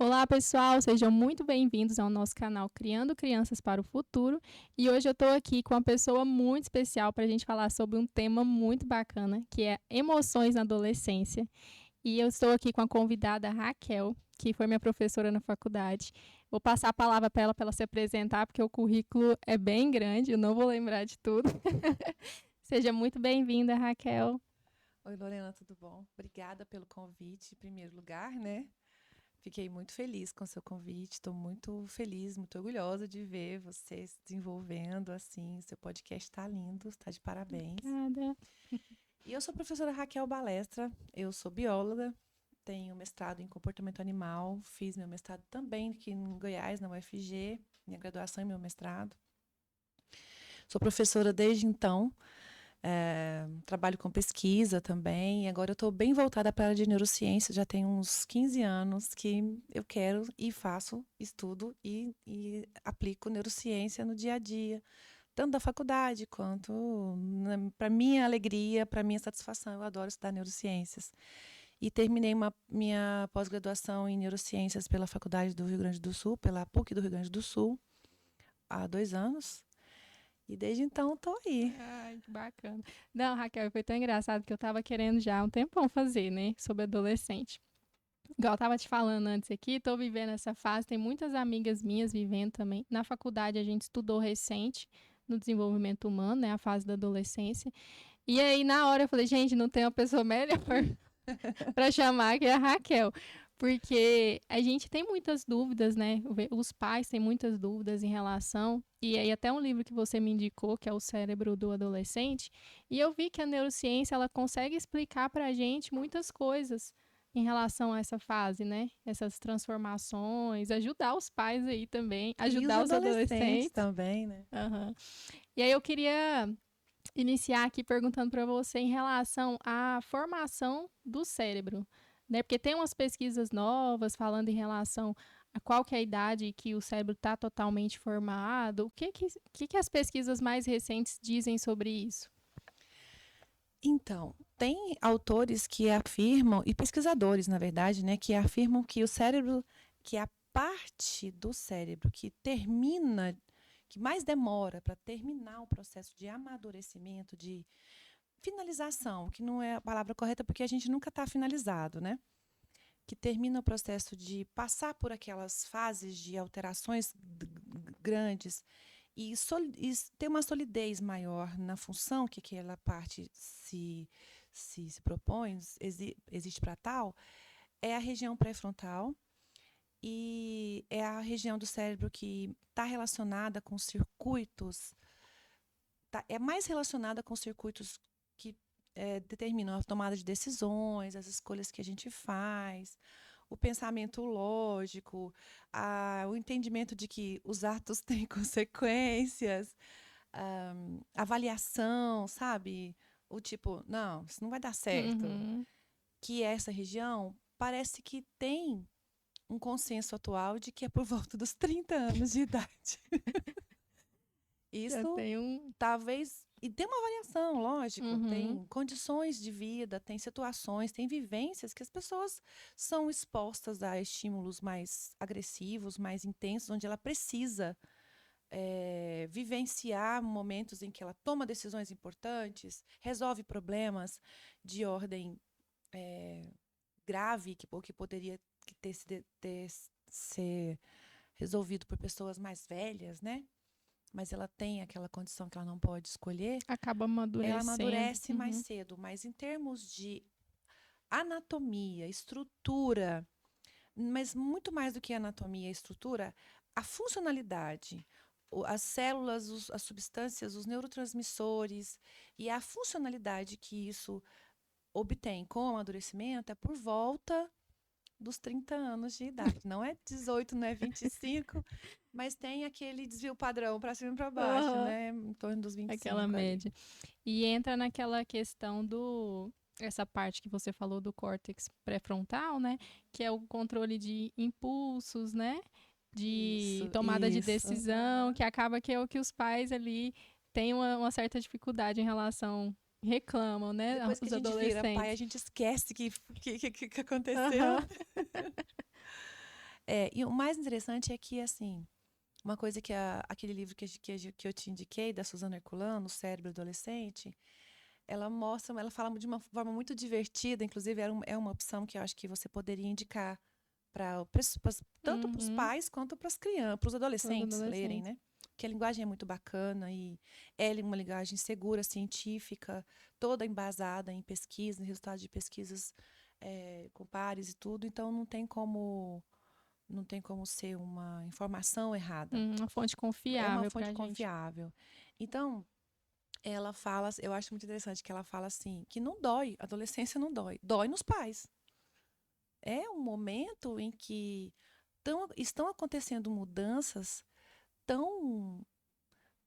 Olá, pessoal, sejam muito bem-vindos ao nosso canal Criando Crianças para o Futuro. E hoje eu estou aqui com uma pessoa muito especial para a gente falar sobre um tema muito bacana, que é emoções na adolescência. E eu estou aqui com a convidada Raquel, que foi minha professora na faculdade. Vou passar a palavra para ela se apresentar, porque o currículo é bem grande, eu não vou lembrar de tudo. Seja muito bem-vinda, Raquel. Oi, Lorena, tudo bom? Obrigada pelo convite, em primeiro lugar, né? Fiquei muito feliz com o seu convite, estou muito feliz, muito orgulhosa de ver você se desenvolvendo assim. Seu podcast está lindo, está de parabéns. Obrigada. E eu sou a professora Raquel Balestra, eu sou bióloga, tenho mestrado em comportamento animal, fiz meu mestrado também aqui em Goiás, na UFG, minha graduação e meu mestrado. Sou professora desde então. Trabalho com pesquisa também. Agora eu estou bem voltada para a área de neurociência. Já tem uns 15 anos que eu quero e faço estudo e aplico neurociência no dia a dia, tanto da faculdade quanto para minha alegria, para minha satisfação. Eu adoro estudar neurociências. E terminei minha pós-graduação em neurociências pela Faculdade do Rio Grande do Sul, pela PUC do Rio Grande do Sul, há 2 anos. E desde então estou aí. Ai, que bacana. Não, Raquel, foi tão engraçado que eu tava querendo já há um tempão fazer, né, sobre adolescente. Igual eu tava te falando antes aqui, tô vivendo essa fase, tem muitas amigas minhas vivendo também. Na faculdade a gente estudou recente no desenvolvimento humano, né, a fase da adolescência. E aí na hora eu falei, gente, não tem uma pessoa melhor para chamar que é a Raquel. Porque a gente tem muitas dúvidas, né? Os pais têm muitas dúvidas em relação. E aí até um livro que você me indicou, que é O Cérebro do Adolescente, e eu vi que a neurociência ela consegue explicar para a gente muitas coisas em relação a essa fase, né? Essas transformações, ajudar os pais aí também, E os ajudar os adolescentes adolescentes. também, né? Uhum. E aí eu queria iniciar aqui perguntando para você em relação à formação do cérebro, né? Porque tem umas pesquisas novas falando em relação a qual que é a idade que o cérebro está totalmente formado. O que as pesquisas mais recentes dizem sobre isso? Então, tem autores que afirmam, e pesquisadores, na verdade, né, que afirmam que o cérebro, que a parte do cérebro que termina, que mais demora para terminar o processo de amadurecimento, de finalização, que não é a palavra correta porque a gente nunca está finalizado, né? Que termina o processo de passar por aquelas fases de alterações grandes e ter uma solidez maior na função que aquela parte se propõe, existe para tal, é a região pré-frontal e é a região do cérebro que está relacionada com circuitos, é mais relacionada com circuitos que determinam a tomada de decisões, as escolhas que a gente faz, o pensamento lógico, o entendimento de que os atos têm consequências, avaliação, sabe? O tipo, não, isso não vai dar certo. Uhum. Que essa região parece que tem um consenso atual de que é por volta dos 30 anos de idade. Já Isso tem um. talvez. E tem uma variação, lógico. Uhum. Tem condições de vida, tem situações, tem vivências que as pessoas são expostas a estímulos mais agressivos, mais intensos, onde ela precisa vivenciar momentos em que ela toma decisões importantes, resolve problemas de ordem grave, que poderia ser resolvido por pessoas mais velhas, né? Mas ela tem aquela condição que ela não pode escolher, Acaba ela amadurecendo. amadurece mais Uhum. cedo. Mas em termos de anatomia, estrutura, mas muito mais do que anatomia e estrutura, a funcionalidade, as células, as substâncias, os neurotransmissores e a funcionalidade que isso obtém com o amadurecimento é por volta dos 30 anos de idade. Não é 18, não é 25, mas tem aquele desvio padrão para cima e para baixo, Uhum. né? Em torno dos Aquela 25 ali. média. E entra naquela questão do. Essa parte que você falou do córtex pré-frontal, né? Que é o controle de impulsos, né? De Isso, tomada de isso. decisão, que acaba que é o que os pais ali têm uma certa dificuldade em relação. Reclamam, né? Depois que a Os gente vira pai, a adolescentes. gente esquece que aconteceu. Aham. E o mais interessante é que, assim, uma coisa que aquele livro que eu te indiquei, da Suzana Herculano, O Cérebro Adolescente, ela fala de uma forma muito divertida, inclusive é uma opção que eu acho que você poderia indicar tanto para os Uhum. pais quanto para as crianças, para os Para os adolescentes lerem, adolescentes. né? Que a linguagem é muito bacana e é uma linguagem segura, científica, toda embasada em pesquisa, em resultados de pesquisas com pares e tudo, então não tem como ser uma informação errada. Uma fonte É uma confiável fonte pra gente. confiável. Então, ela fala, eu acho muito interessante que ela fala assim, que não dói, a adolescência não dói, dói nos pais. É um momento em que estão acontecendo mudanças tão,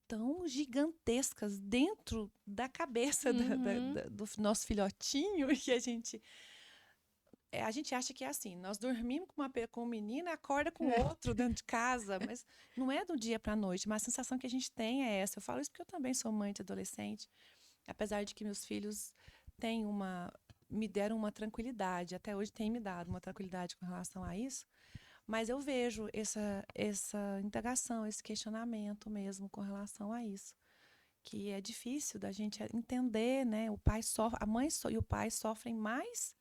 tão gigantescas dentro da cabeça Uhum. do nosso filhotinho que a gente acha que é assim, nós dormimos com um menino e acorda com outro dentro de casa, mas não é do dia para a noite, mas a sensação que a gente tem é essa. Eu falo isso porque eu também sou mãe de adolescente, apesar de que meus filhos me deram uma tranquilidade, até hoje têm me dado uma tranquilidade com relação a isso, mas eu vejo essa indagação, esse questionamento mesmo com relação a isso, que é difícil da gente entender, né? O pai sofre, a mãe e o pai sofrem mais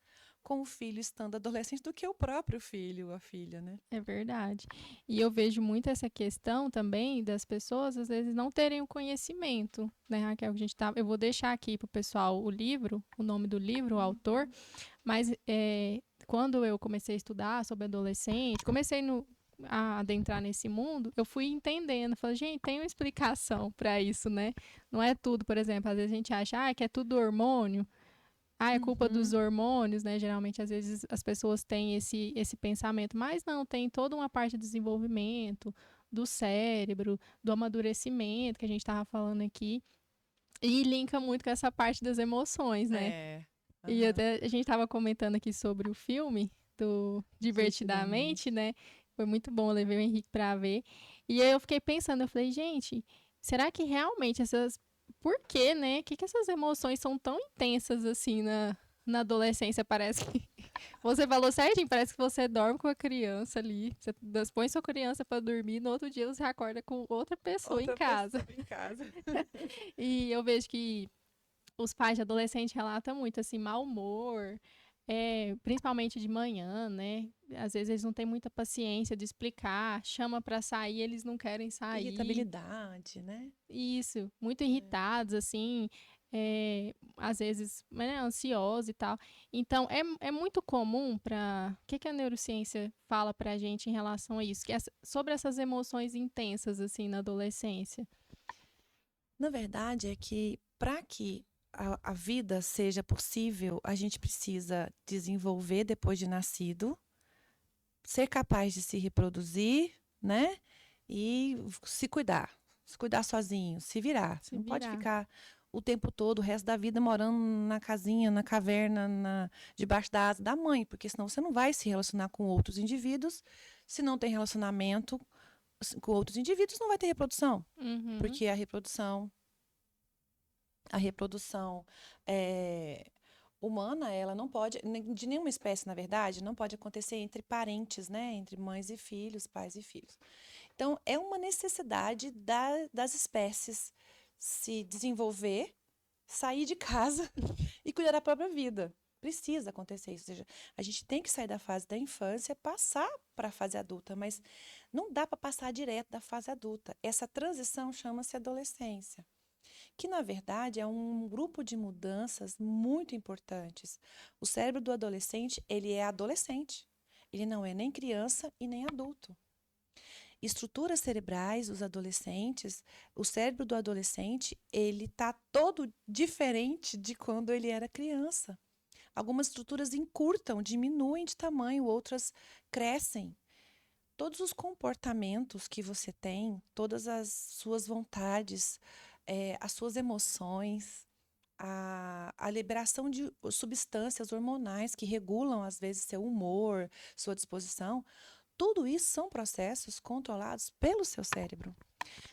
com o filho estando adolescente do que o próprio filho, a filha, né? É verdade. E eu vejo muito essa questão também das pessoas, às vezes, não terem o conhecimento, né, Raquel? Eu vou deixar aqui para o pessoal o livro, o nome do livro, o autor, mas quando eu comecei a estudar sobre adolescente, a adentrar nesse mundo, eu fui entendendo, falei, gente, tem uma explicação para isso, né? Não é tudo, por exemplo, às vezes a gente acha que é tudo hormônio, é culpa dos Uhum. hormônios, né? Geralmente, às vezes, as pessoas têm esse pensamento, mas não, tem toda uma parte de desenvolvimento do cérebro, do amadurecimento que a gente estava falando aqui, e linka muito com essa parte das emoções, né? É. E Aham. até a gente estava comentando aqui sobre o filme do Divertidamente, Divertidamente. né? Foi muito bom, eu levei o Henrique para ver. E aí eu fiquei pensando, eu falei, gente, será que realmente essas. Por quê, né? Que essas emoções são tão intensas assim na adolescência? Parece que. Você falou certinho, parece que você dorme com a criança ali. Você põe sua criança para dormir, no outro dia você acorda com outra pessoa em Outra casa. pessoa em casa. E eu vejo que os pais de adolescente relatam muito, assim, mau humor, principalmente de manhã, né? Às vezes eles não têm muita paciência de explicar, chama para sair, eles não querem sair. Irritabilidade, né? Isso, muito É. irritados, assim, às vezes, né, ansiosos e tal. Então, é muito comum para. O que a neurociência fala pra gente em relação a isso? Sobre essas emoções intensas, assim, na adolescência. Na verdade, é que para que a vida seja possível, a gente precisa desenvolver depois de nascido, ser capaz de se reproduzir, né? E se cuidar sozinho, se virar. Você Se não pode virar. ficar o tempo todo, o resto da vida morando na casinha, na caverna, debaixo da asa da mãe, porque senão você não vai se relacionar com outros indivíduos. Se não tem relacionamento com outros indivíduos, não vai ter reprodução, Uhum. porque a reprodução humana, ela não pode, de nenhuma espécie, na verdade, não pode acontecer entre parentes, né? Entre mães e filhos, pais e filhos. Então, é uma necessidade das espécies se desenvolver, sair de casa e cuidar da própria vida. Precisa acontecer isso. Ou seja, a gente tem que sair da fase da infância, passar para a fase adulta, mas não dá para passar direto da fase adulta. Essa transição chama-se adolescência, que na verdade é um grupo de mudanças muito importantes. O cérebro do adolescente, ele é adolescente. Ele não é nem criança e nem adulto. Estruturas cerebrais dos adolescentes, o cérebro do adolescente, ele está todo diferente de quando ele era criança. Algumas estruturas encurtam, diminuem de tamanho, outras crescem. Todos os comportamentos que você tem, todas as suas vontades, as suas emoções, a liberação de substâncias hormonais que regulam, às vezes, seu humor, sua disposição, tudo isso são processos controlados pelo seu cérebro.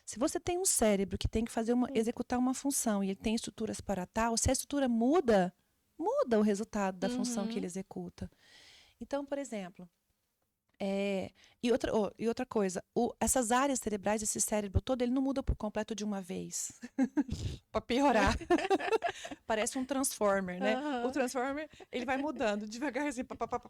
Se você tem um cérebro que tem que executar uma função e ele tem estruturas para tal, se a estrutura muda, muda o resultado da função que Uhum. ele executa. Então, por exemplo, E outra coisa, essas áreas cerebrais, esse cérebro todo, ele não muda por completo de uma vez. Para piorar. Parece um Transformer, né? O Transformer, ele vai mudando devagarzinho,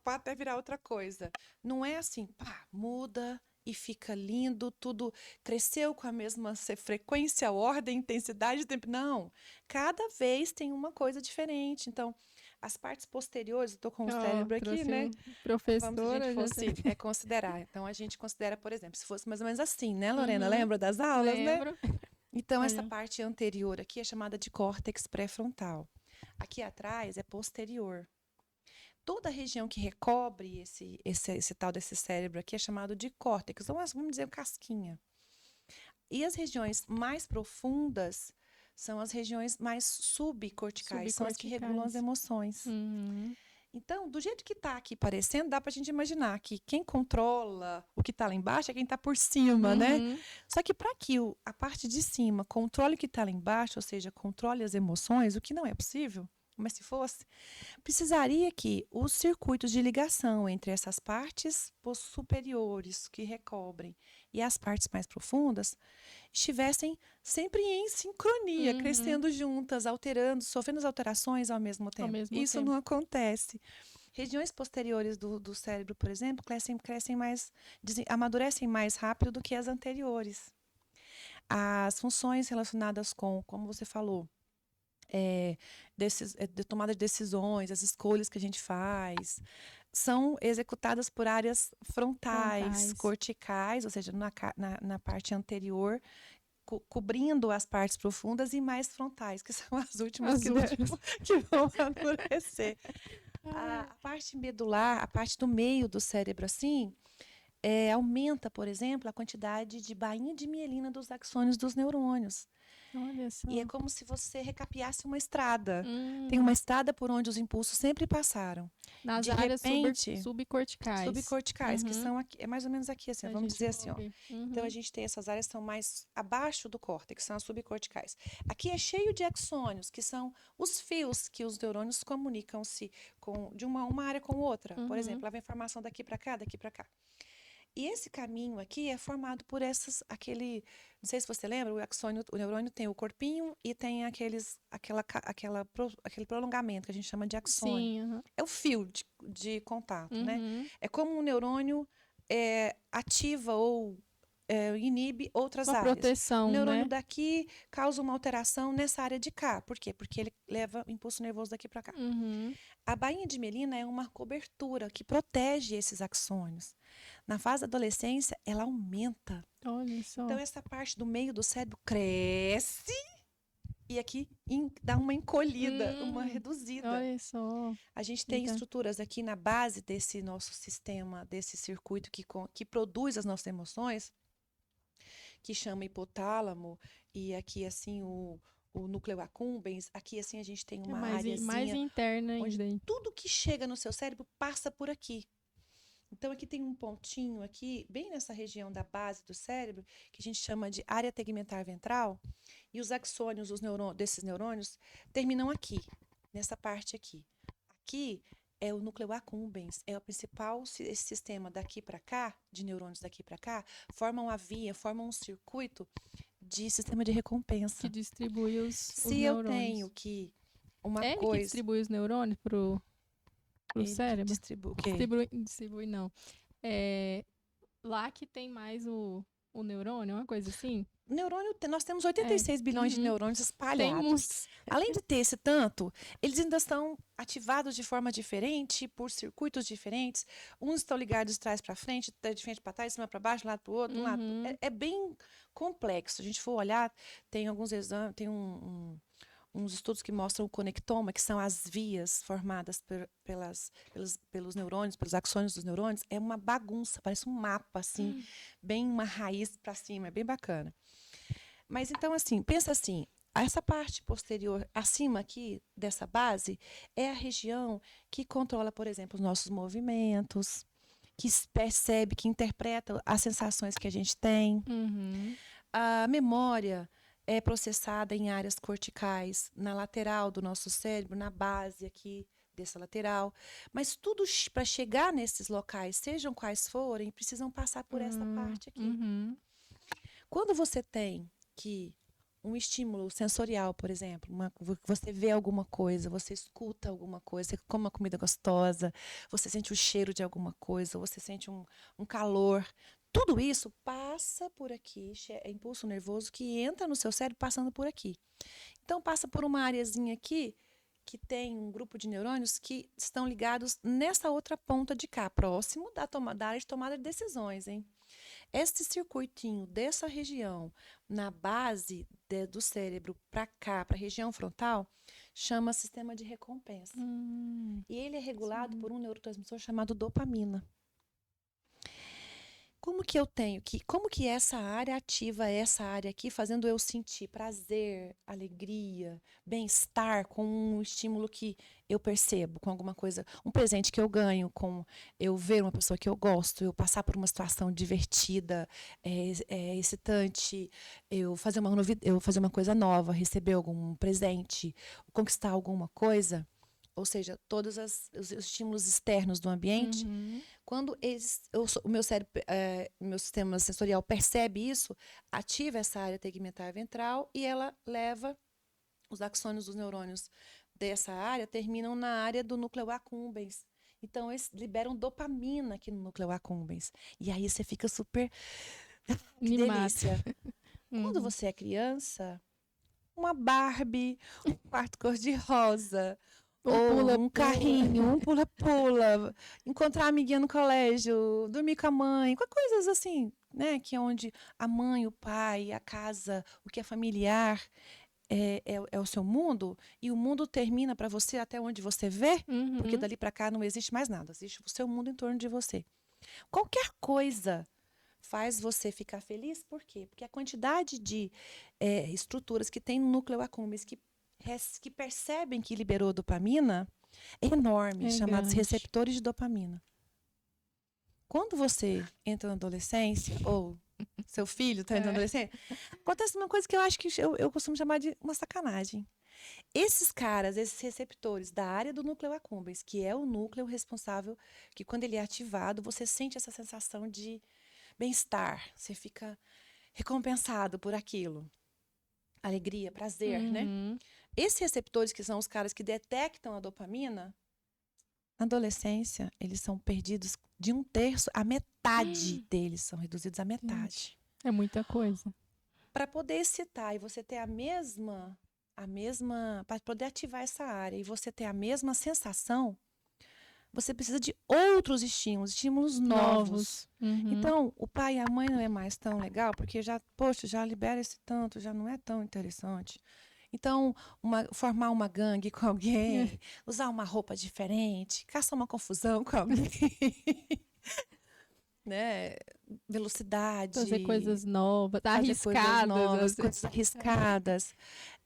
até virar outra coisa. Não é assim, pá, muda e fica lindo, tudo cresceu com a mesma frequência, ordem, intensidade, tempo. Não, cada vez tem uma coisa diferente. Então, as partes posteriores, estou com o cérebro aqui, né? Vamos, se a gente fosse considerar. Então, a gente considera, por exemplo, se fosse mais ou menos assim, né, Lorena? Lembra das aulas, Lembro. né? Então, essa parte anterior aqui é chamada de córtex pré-frontal. Aqui atrás é posterior. Toda a região que recobre esse tal desse cérebro aqui é chamado de córtex, ou vamos dizer, casquinha. E as regiões mais profundas são as regiões mais subcorticais, são as que regulam as emoções. Então, do jeito que está aqui parecendo, dá para a gente imaginar que quem controla o que está lá embaixo é quem está por cima, né? Só que para que a parte de cima controle o que está lá embaixo, ou seja, controle as emoções, o que não é possível, mas se fosse, precisaria que os circuitos de ligação entre essas partes superiores que recobrem e as partes mais profundas estivessem sempre em sincronia, crescendo juntas, alterando, sofrendo as alterações ao mesmo tempo. Isso não acontece. Regiões posteriores do cérebro, por exemplo, crescem mais, amadurecem mais rápido do que as anteriores. As funções relacionadas com, como você falou, de tomada de decisões, as escolhas que a gente faz, são executadas por áreas frontais, corticais, ou seja, na parte anterior, cobrindo as partes profundas, e mais frontais, que são as últimas que vão amadurecer. A parte medular, a parte do meio do cérebro, assim, aumenta, por exemplo, a quantidade de bainha de mielina dos axônios dos neurônios. Olha só. E é como se você recapeasse uma estrada. Tem uma estrada por onde os impulsos sempre passaram. Nas áreas subcorticais. Subcorticais, que são aqui, é mais ou menos aqui, assim, vamos dizer assim, ó. Então, a gente tem essas áreas que são mais abaixo do córtex, são as subcorticais. Aqui é cheio de axônios, que são os fios que os neurônios comunicam-se de uma área com outra. Por exemplo, leva informação daqui para cá, daqui para cá. E esse caminho aqui é formado por não sei se você lembra, o neurônio tem o corpinho e tem aquele prolongamento que a gente chama de axônio. Sim, É o fio de contato, né? É como um neurônio ativa ou inibe outras áreas. Proteção, o neurônio né? daqui causa uma alteração nessa área de cá. Por quê? Porque ele leva impulso nervoso daqui para cá. A bainha de mielina é uma cobertura que protege esses axônios. Na fase da adolescência, ela aumenta. Olha só. Então, essa parte do meio do cérebro cresce e aqui dá uma encolhida, uma reduzida. Olha só. A gente tem estruturas aqui na base desse nosso sistema, desse circuito que produz as nossas emoções, que chama hipotálamo, e aqui, assim, o núcleo accumbens. Aqui, assim, a gente tem uma áreazinha mais interna ainda. Onde tudo que chega no seu cérebro passa por aqui. Então, aqui tem um pontinho aqui, bem nessa região da base do cérebro, que a gente chama de área tegmentar ventral, e os axônios desses neurônios terminam aqui, nessa parte aqui. Aqui é o núcleo accumbens, é o principal sistema daqui para cá, de neurônios daqui para cá, formam um circuito de sistema de recompensa. Que distribui os Se neurônios. Eu tenho que uma ele coisa... que distribui os neurônios pro cérebro? Distribui o quê? Distribui não. Lá que tem mais o neurônio, uma coisa assim? Neurônio, nós temos 86 bilhões de neurônios espalhados. Tem muitos. Além de ter esse tanto, eles ainda estão ativados de forma diferente, por circuitos diferentes. Uns estão ligados de trás para frente, de frente para trás, de cima para baixo, de um lado para o outro. É bem complexo. Se a gente for olhar, tem alguns exames, tem uns estudos que mostram o conectoma, que são as vias formadas pelos neurônios, pelos axônios dos neurônios. É uma bagunça, parece um mapa, assim, bem uma raiz para cima, é bem bacana. Mas então, assim, pensa assim, essa parte posterior, acima aqui dessa base, é a região que controla, por exemplo, os nossos movimentos, que percebe, que interpreta as sensações que a gente tem. A memória é processada em áreas corticais, na lateral do nosso cérebro, na base aqui desça lateral. Mas tudo para chegar nesses locais, sejam quais forem, precisam passar por essa parte aqui. Uhum. Quando você tem que um estímulo sensorial, por exemplo, você vê alguma coisa, você escuta alguma coisa, você come uma comida gostosa, você sente o cheiro de alguma coisa, você sente um calor. Tudo isso passa por aqui, é impulso nervoso que entra no seu cérebro passando por aqui. Então, passa por uma areazinha aqui que tem um grupo de neurônios que estão ligados nessa outra ponta de cá, próximo da área de tomada de decisões, hein? Este circuitinho dessa região, na base do cérebro para cá, para a região frontal, chama sistema de recompensa. E ele é regulado por um neurotransmissor chamado dopamina. Como que essa área ativa essa área aqui, fazendo eu sentir prazer, alegria, bem-estar com um estímulo que eu percebo, com alguma coisa, um presente que eu ganho, com eu ver uma pessoa que eu gosto, eu passar por uma situação divertida, excitante, eu fazer uma coisa nova, receber algum presente, conquistar alguma coisa, ou seja, todos os estímulos externos do ambiente. Quando o meu cérebro, meu sistema sensorial percebe isso, ativa essa área tegmentar ventral e ela leva os axônios dos neurônios dessa área, terminam na área do núcleo accumbens. Então, eles liberam dopamina aqui no núcleo accumbens. E aí você fica super... Que delícia. Quando você é criança, uma Barbie, um quarto cor-de-rosa... um carrinho, um pula-pula, encontrar a amiguinha no colégio, dormir com a mãe, com coisas assim, né? Que é onde a mãe, o pai, a casa, o que é familiar é o seu mundo, e o mundo termina para você até onde você vê, porque dali para cá não existe mais nada, existe o seu mundo em torno de você. Qualquer coisa faz você ficar feliz, por quê? Porque a quantidade de estruturas que tem no núcleo accumbens que percebem que liberou dopamina é enorme, chamados receptores de dopamina. Quando você entra na adolescência, ou seu filho está entrando na adolescência, acontece uma coisa que eu acho que eu costumo chamar de uma sacanagem. Esses caras, esses receptores da área do núcleo accumbens, que é o núcleo responsável, que quando ele é ativado, você sente essa sensação de bem-estar, você fica recompensado por aquilo. Alegria, prazer, né? Esses receptores, que são os caras que detectam a dopamina, na adolescência, eles são perdidos de 1/3, a metade deles são reduzidos à metade. É muita coisa. Para poder excitar e você ter a mesma, para poder ativar essa área e você ter a mesma sensação, você precisa de outros estímulos novos. Então, o pai e a mãe não é mais tão legal, porque já libera esse tanto, já não é tão interessante. Então, formar uma gangue com alguém, usar uma roupa diferente, caçar uma confusão com alguém, né? Velocidade. Fazer coisas novas, arriscadas. Coisas arriscadas.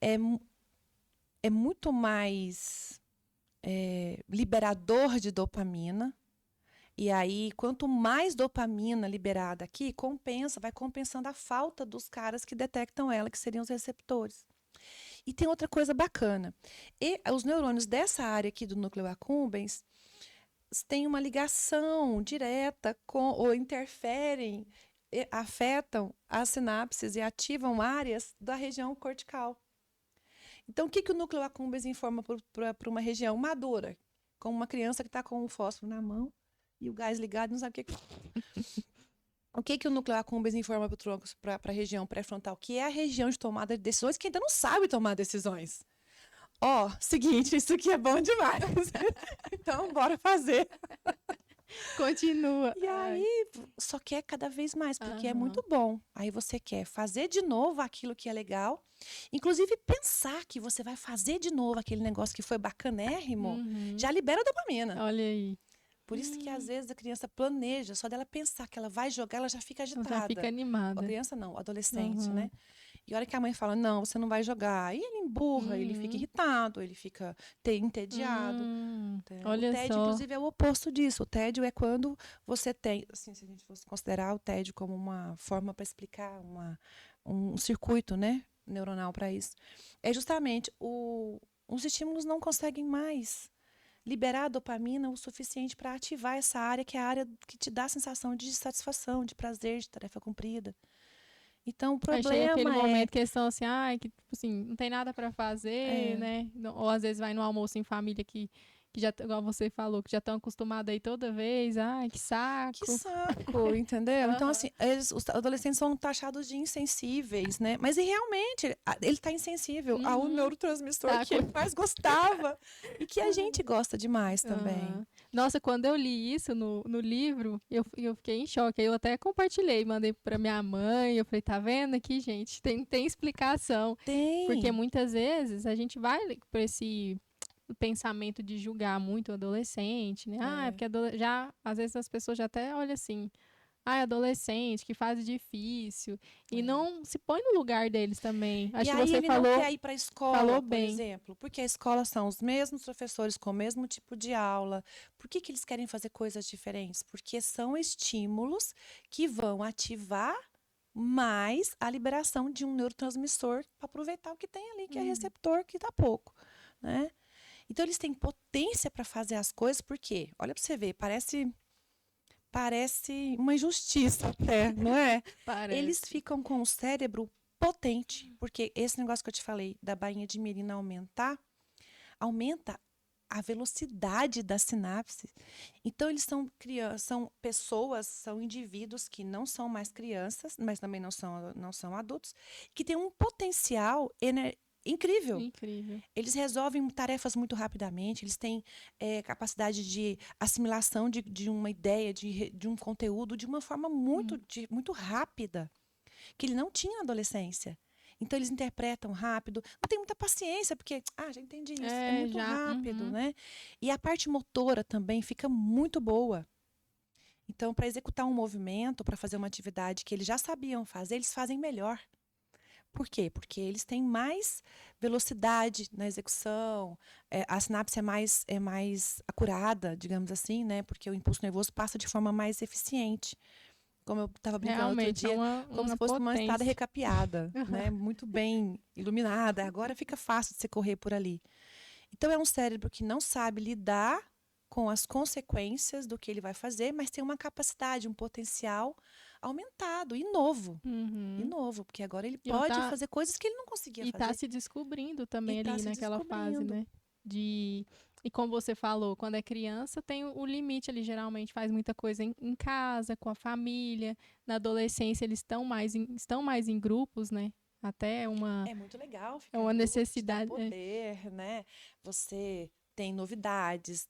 É muito mais liberador de dopamina. E aí, quanto mais dopamina liberada aqui, vai compensando a falta dos caras que detectam ela, que seriam os receptores. E tem outra coisa bacana. Os neurônios dessa área aqui do núcleo accumbens têm uma ligação direta ou interferem, afetam as sinapses e ativam áreas da região cortical. Então, o que o núcleo accumbens informa para uma região madura? Como uma criança que está com um fósforo na mão e o gás ligado, não sabe o que O que o núcleo accumbens informa para a região pré-frontal, que é a região de tomada de decisões, que ainda não sabe tomar decisões. Seguinte, isso aqui é bom demais. Então, bora fazer. Continua. E aí, só quer cada vez mais, porque é muito bom. Aí você quer fazer de novo aquilo que é legal. Inclusive, pensar que você vai fazer de novo aquele negócio que foi bacanérrimo, já libera dopamina. Olha aí. Por isso que, às vezes, a criança planeja, só dela pensar que ela vai jogar, ela já fica agitada. Ela já fica animada. A criança não, o adolescente, né? E a hora que a mãe fala, não, você não vai jogar, aí ele emburra, ele fica irritado, ele fica entediado. Olha o tédio, só. inclusive, é o oposto disso. O tédio é quando você tem, assim, se a gente fosse considerar o tédio como uma forma para explicar um circuito, né, neuronal para isso. É justamente os estímulos não conseguem mais liberar a dopamina o suficiente para ativar essa área, que é a área que te dá a sensação de satisfação, de prazer, de tarefa cumprida. Então, o Aí chega aquele problema momento que eles estão assim, que tipo assim, não tem nada pra fazer, né? Ou às vezes vai no almoço em família que já, igual você falou, que já estão acostumados aí toda vez. Ai, que que saco. saco, entendeu? Então, Aham. assim, os adolescentes são taxados de insensíveis, né? Mas e realmente, ele tá insensível ao Uhum. neurotransmissor Tá que ele mais gostava e que a gente gosta demais também. Aham. Nossa, quando eu li isso no livro, eu fiquei em choque. Aí eu até compartilhei, mandei pra minha mãe. Eu falei, tá vendo aqui, gente? Tem explicação. Porque Tem. muitas vezes a gente vai por esse pensamento de julgar muito o adolescente, né? É É. porque já, às vezes as pessoas já até olham assim, é adolescente, que fase difícil. E É. não se põe no lugar deles também. E Acho que aí você ele não falou, quer ir para a escola, falou por bem. exemplo, porque a escola são os mesmos professores com o mesmo tipo de aula. Por que eles querem fazer coisas diferentes? Porque são estímulos que vão ativar mais a liberação de um neurotransmissor para aproveitar o que tem ali, que é Uhum. receptor, que está pouco, né? Então eles têm potência para fazer as coisas, porque, olha para você ver, parece uma injustiça até, não é? Eles Parece. ficam com o cérebro potente, porque esse negócio que eu te falei da bainha de mielina aumentar, aumenta a velocidade da sinapse. Então eles são crianças, são pessoas, são indivíduos que não são mais crianças, mas também não são adultos, que têm um potencial incrível. Incrível. Eles resolvem tarefas muito rapidamente, eles têm capacidade de assimilação de uma ideia, de um conteúdo, de uma forma muito rápida, que ele não tinha na adolescência. Então, eles interpretam rápido, não tem muita paciência, porque, já entendi isso, é muito Já. rápido, Uhum. né? E a parte motora também fica muito boa. Então, para executar um movimento, para fazer uma atividade que eles já sabiam fazer, eles fazem melhor. Por quê? Porque eles têm mais velocidade na execução, a sinapse é mais acurada, digamos assim, né? Porque o impulso nervoso passa de forma mais eficiente. Como eu estava brincando outro Realmente é dia, como se uma fosse uma estrada potência. recapeada, né? Muito bem iluminada. Agora fica fácil de você correr por ali. Então é um cérebro que não sabe lidar com as consequências do que ele vai fazer, mas tem uma capacidade, um potencial aumentado e novo. E Uhum. novo, porque agora ele E eu pode fazer coisas que ele não conseguia tá fazer. se descobrindo E também está ali se naquela fase, descobrindo. né? E como você falou, quando é criança tem o limite, ele geralmente faz muita coisa em casa, com a família. Na adolescência eles estão mais em grupos, né? Até É muito legal é ficar em uma grupo, te dá necessidade. poder, né? Você tem novidades,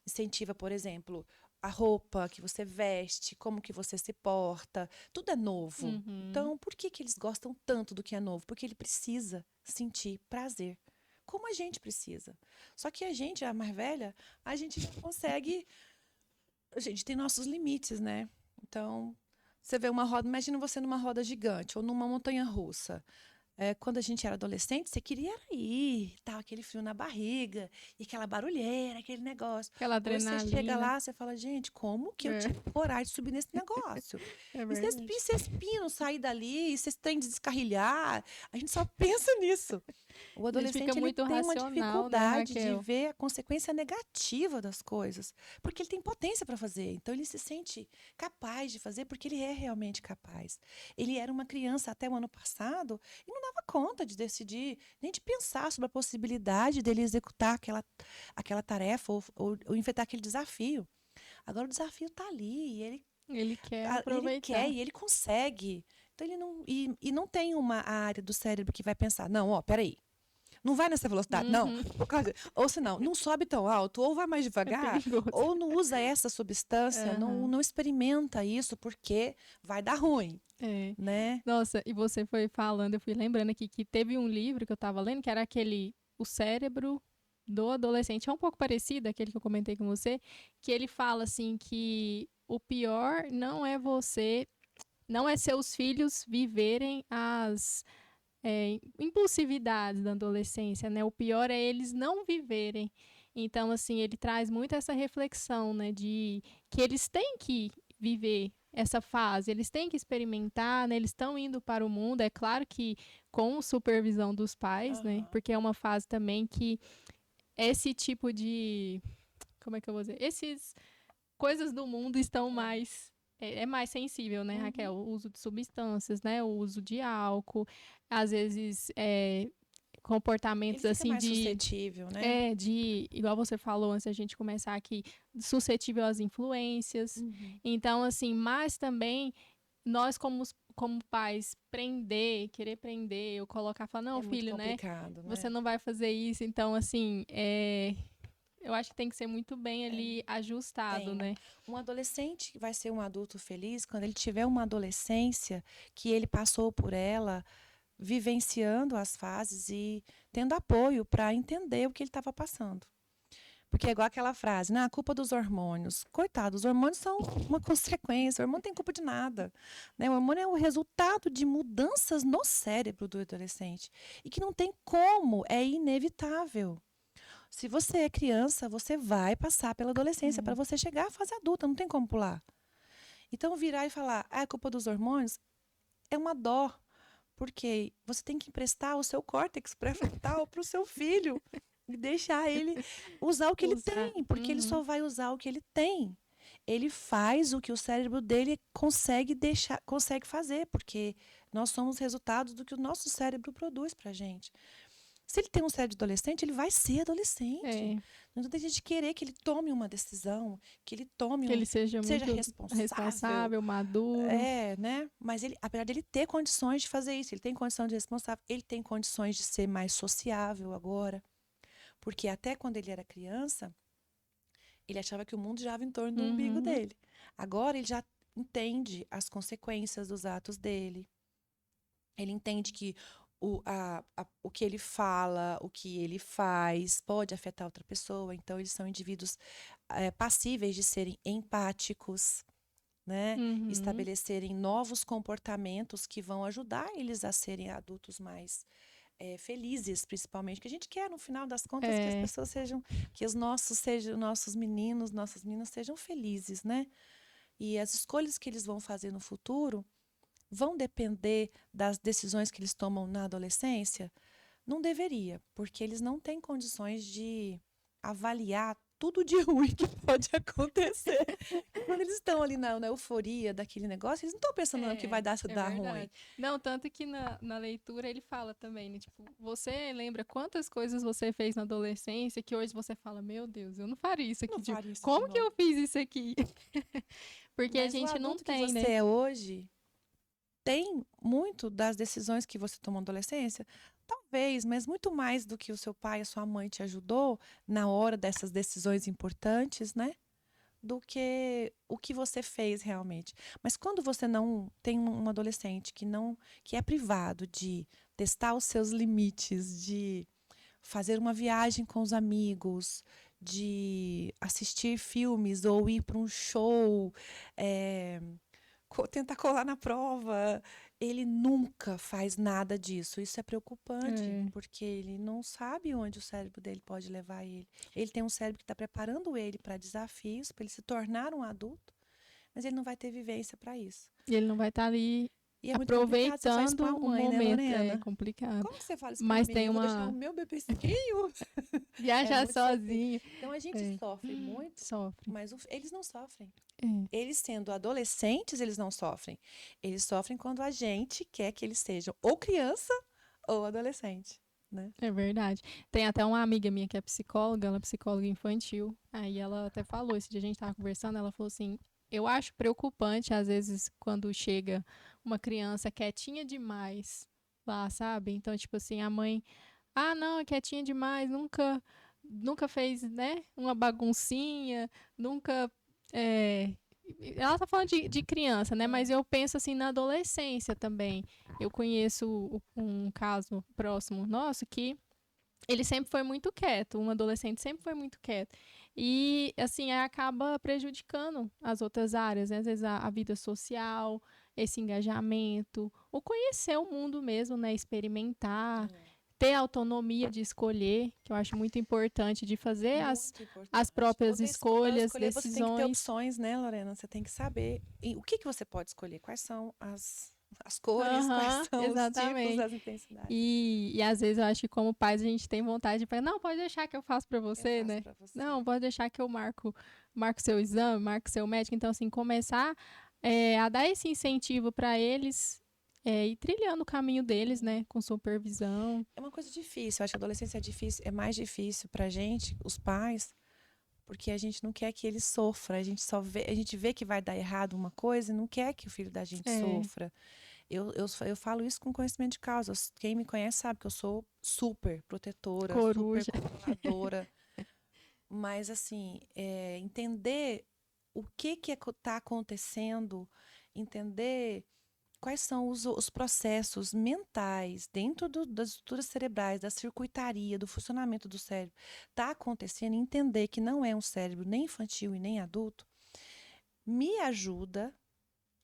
incentiva, por exemplo, a roupa que você veste, como que você se porta, tudo é novo. Uhum. Então, por que que eles gostam tanto do que é novo? Porque ele precisa sentir prazer, como a gente precisa. Só que a gente, a mais velha, a gente já consegue, a gente tem nossos limites, né? Então, você vê uma roda, imagina você numa roda gigante ou numa montanha russa. Quando a gente era adolescente, você queria ir, tal, aquele frio na barriga, e aquela barulheira, aquele negócio. Aquela Hoje você chega adrenalina. lá, você fala, gente, como que eu É, tive coragem de subir nesse negócio? é E verdade. vocês pinam sair dali, e vocês têm de descarrilhar. A gente só pensa nisso. O A gente fica adolescente ele muito tem uma racional, né, dificuldade de Raquel? ver a consequência negativa das coisas, porque ele tem potência para fazer. Então ele se sente capaz de fazer porque ele é realmente capaz. Ele era uma criança até o ano passado e não dava conta de decidir, nem de pensar sobre a possibilidade dele executar aquela tarefa ou enfrentar aquele desafio. Agora o desafio está ali, e Ele quer ele quer aproveitar. e ele consegue. Então ele não e não tem uma área do cérebro que vai pensar, não, ó, peraí, não vai nessa velocidade, não. Uhum. Ou se não sobe tão alto, ou vai mais É devagar, perigoso. ou não usa essa substância, não, Aham. não experimenta isso porque vai dar ruim, É. né? Nossa, e você foi falando, eu fui lembrando aqui que teve um livro que eu tava lendo, que era aquele O Cérebro do Adolescente. É um pouco parecido, aquele que eu comentei com você, que ele fala assim que o pior não é seus filhos viverem as impulsividades da adolescência, né? O pior é eles não viverem. Então, assim, ele traz muito essa reflexão, né? De que eles têm que viver essa fase, eles têm que experimentar, né? Eles estão indo para o mundo, é claro que com supervisão dos pais, né? Aham. Porque é uma fase também que esse tipo de... Como é que eu vou dizer? Esses coisas do mundo estão mais... É mais sensível, né, Raquel? O uso de substâncias, né? O uso de álcool. Às vezes, Ele comportamentos fica assim mais suscetível, né? igual você falou antes da gente começar aqui, suscetível às influências. Então, assim, mas também nós como pais querer prender, ou colocar, falar, não, É muito filho, né? complicado, Você né? não vai fazer isso. Então, assim, eu acho que tem que ser muito bem ali ajustado, Tem. né? Um adolescente vai ser um adulto feliz quando ele tiver uma adolescência que ele passou por ela, vivenciando as fases e tendo apoio para entender o que ele estava passando. Porque é igual aquela frase, né? A culpa dos hormônios. Coitado, os hormônios são uma consequência. O hormônio não tem culpa de nada. Né? O hormônio é o resultado de mudanças no cérebro do adolescente. E que não tem como, é inevitável. Se você é criança, você vai passar pela adolescência para você chegar à fase adulta, não tem como pular. Então, virar e falar, é culpa dos hormônios, é uma dó. Porque você tem que emprestar o seu córtex pré-frontal para o seu filho e deixar ele usar o que ele tem, porque ele só vai usar o que ele tem. Ele faz o que o cérebro dele consegue fazer, porque nós somos resultados do que o nosso cérebro produz para a gente. Se ele tem um cérebro de adolescente, ele vai ser adolescente. Não tem gente querer que ele tome uma decisão, que ele tome que ele seja muito responsável, maduro. Né? Mas ele, apesar dele ter condições de fazer isso, ele tem condição de ser responsável, ele tem condições de ser mais sociável agora. Porque até quando ele era criança, ele achava que o mundo girava em torno do umbigo dele. Agora ele já entende as consequências dos atos dele. Ele entende que o que ele fala, o que ele faz, pode afetar outra pessoa. Então, eles são indivíduos passíveis de serem empáticos, né? Estabelecerem novos comportamentos que vão ajudar eles a serem adultos mais felizes, principalmente. Que a gente quer, no final das contas, que as pessoas sejam, que os nossos meninos, nossas meninas sejam felizes, né? E as escolhas que eles vão fazer no futuro vão depender das decisões que eles tomam na adolescência? Não deveria, porque eles não têm condições de avaliar tudo de ruim que pode acontecer. Quando eles estão ali na euforia daquele negócio, eles não estão pensando no que vai dar ruim. Não, tanto que na leitura ele fala também, né? Tipo, você lembra quantas coisas você fez na adolescência que hoje você fala, meu Deus, eu não faria isso aqui. Como que eu fiz isso aqui? Porque mas a gente não tem, né? Você é hoje... Tem muito das decisões que você tomou na adolescência? Talvez, mas muito mais do que o seu pai e a sua mãe te ajudou na hora dessas decisões importantes, né? Do que o que você fez realmente. Mas quando você não tem um adolescente que é privado de testar os seus limites, de fazer uma viagem com os amigos, de assistir filmes ou ir para um show, tentar colar na prova, ele nunca faz nada disso. Isso é preocupante, porque ele não sabe onde o cérebro dele pode levar ele. Ele tem um cérebro que está preparando ele para desafios, para ele se tornar um adulto, mas ele não vai ter vivência para isso. E ele não vai estar ali aproveitando o momento. Né, é complicado. Como que você fala isso mas pra tem mim? uma... Vou deixar o meu bebezinho viajar sozinho. Então a gente sofre muito, mas eles não sofrem. Eles sendo adolescentes, eles não sofrem. Eles sofrem quando a gente quer que eles sejam ou criança ou adolescente. Né? É verdade. Tem até uma amiga minha que é psicóloga, ela é psicóloga infantil. Aí ela até falou, esse dia a gente tava conversando, ela falou assim, eu acho preocupante, às vezes, quando chega uma criança quietinha demais lá, sabe? Então, tipo assim, a mãe, não, é quietinha demais, nunca fez, né, uma baguncinha, nunca... Ela tá falando de criança, né? Mas eu penso assim na adolescência também. Eu conheço um caso próximo nosso que ele sempre foi muito quieto, um adolescente sempre foi muito quieto. E, assim, acaba prejudicando as outras áreas, né? Às vezes a vida social, esse engajamento, o conhecer o mundo mesmo, né? Experimentar, ter autonomia de escolher, que eu acho muito importante, de fazer as próprias escolhas, decisões. Você tem que ter opções, né, Lorena? Você tem que saber o que você pode escolher, quais são as as cores, quais Aham, são os tipos, exatamente. as intensidades. E às vezes eu acho que como pais a gente tem vontade de falar, não, pode deixar que eu faço pra Eu você, faço né? para você. Não, pode deixar que eu marco seu exame, marco seu médico. Então, assim, começar a dar esse incentivo pra eles ir trilhando o caminho deles, né? Com supervisão. É uma coisa difícil. Eu acho que a adolescência é difícil, é mais difícil pra gente, os pais, porque a gente não quer que ele sofra. A gente vê que vai dar errado uma coisa e não quer que o filho da gente É, sofra. Eu falo isso com conhecimento de causa. Quem me conhece sabe que eu sou super protetora, super coruja. controladora. Mas, assim, entender o que está acontecendo, entender quais são os processos mentais dentro das estruturas cerebrais, da circuitaria, do funcionamento do cérebro, está acontecendo, entender que não é um cérebro nem infantil e nem adulto, me ajuda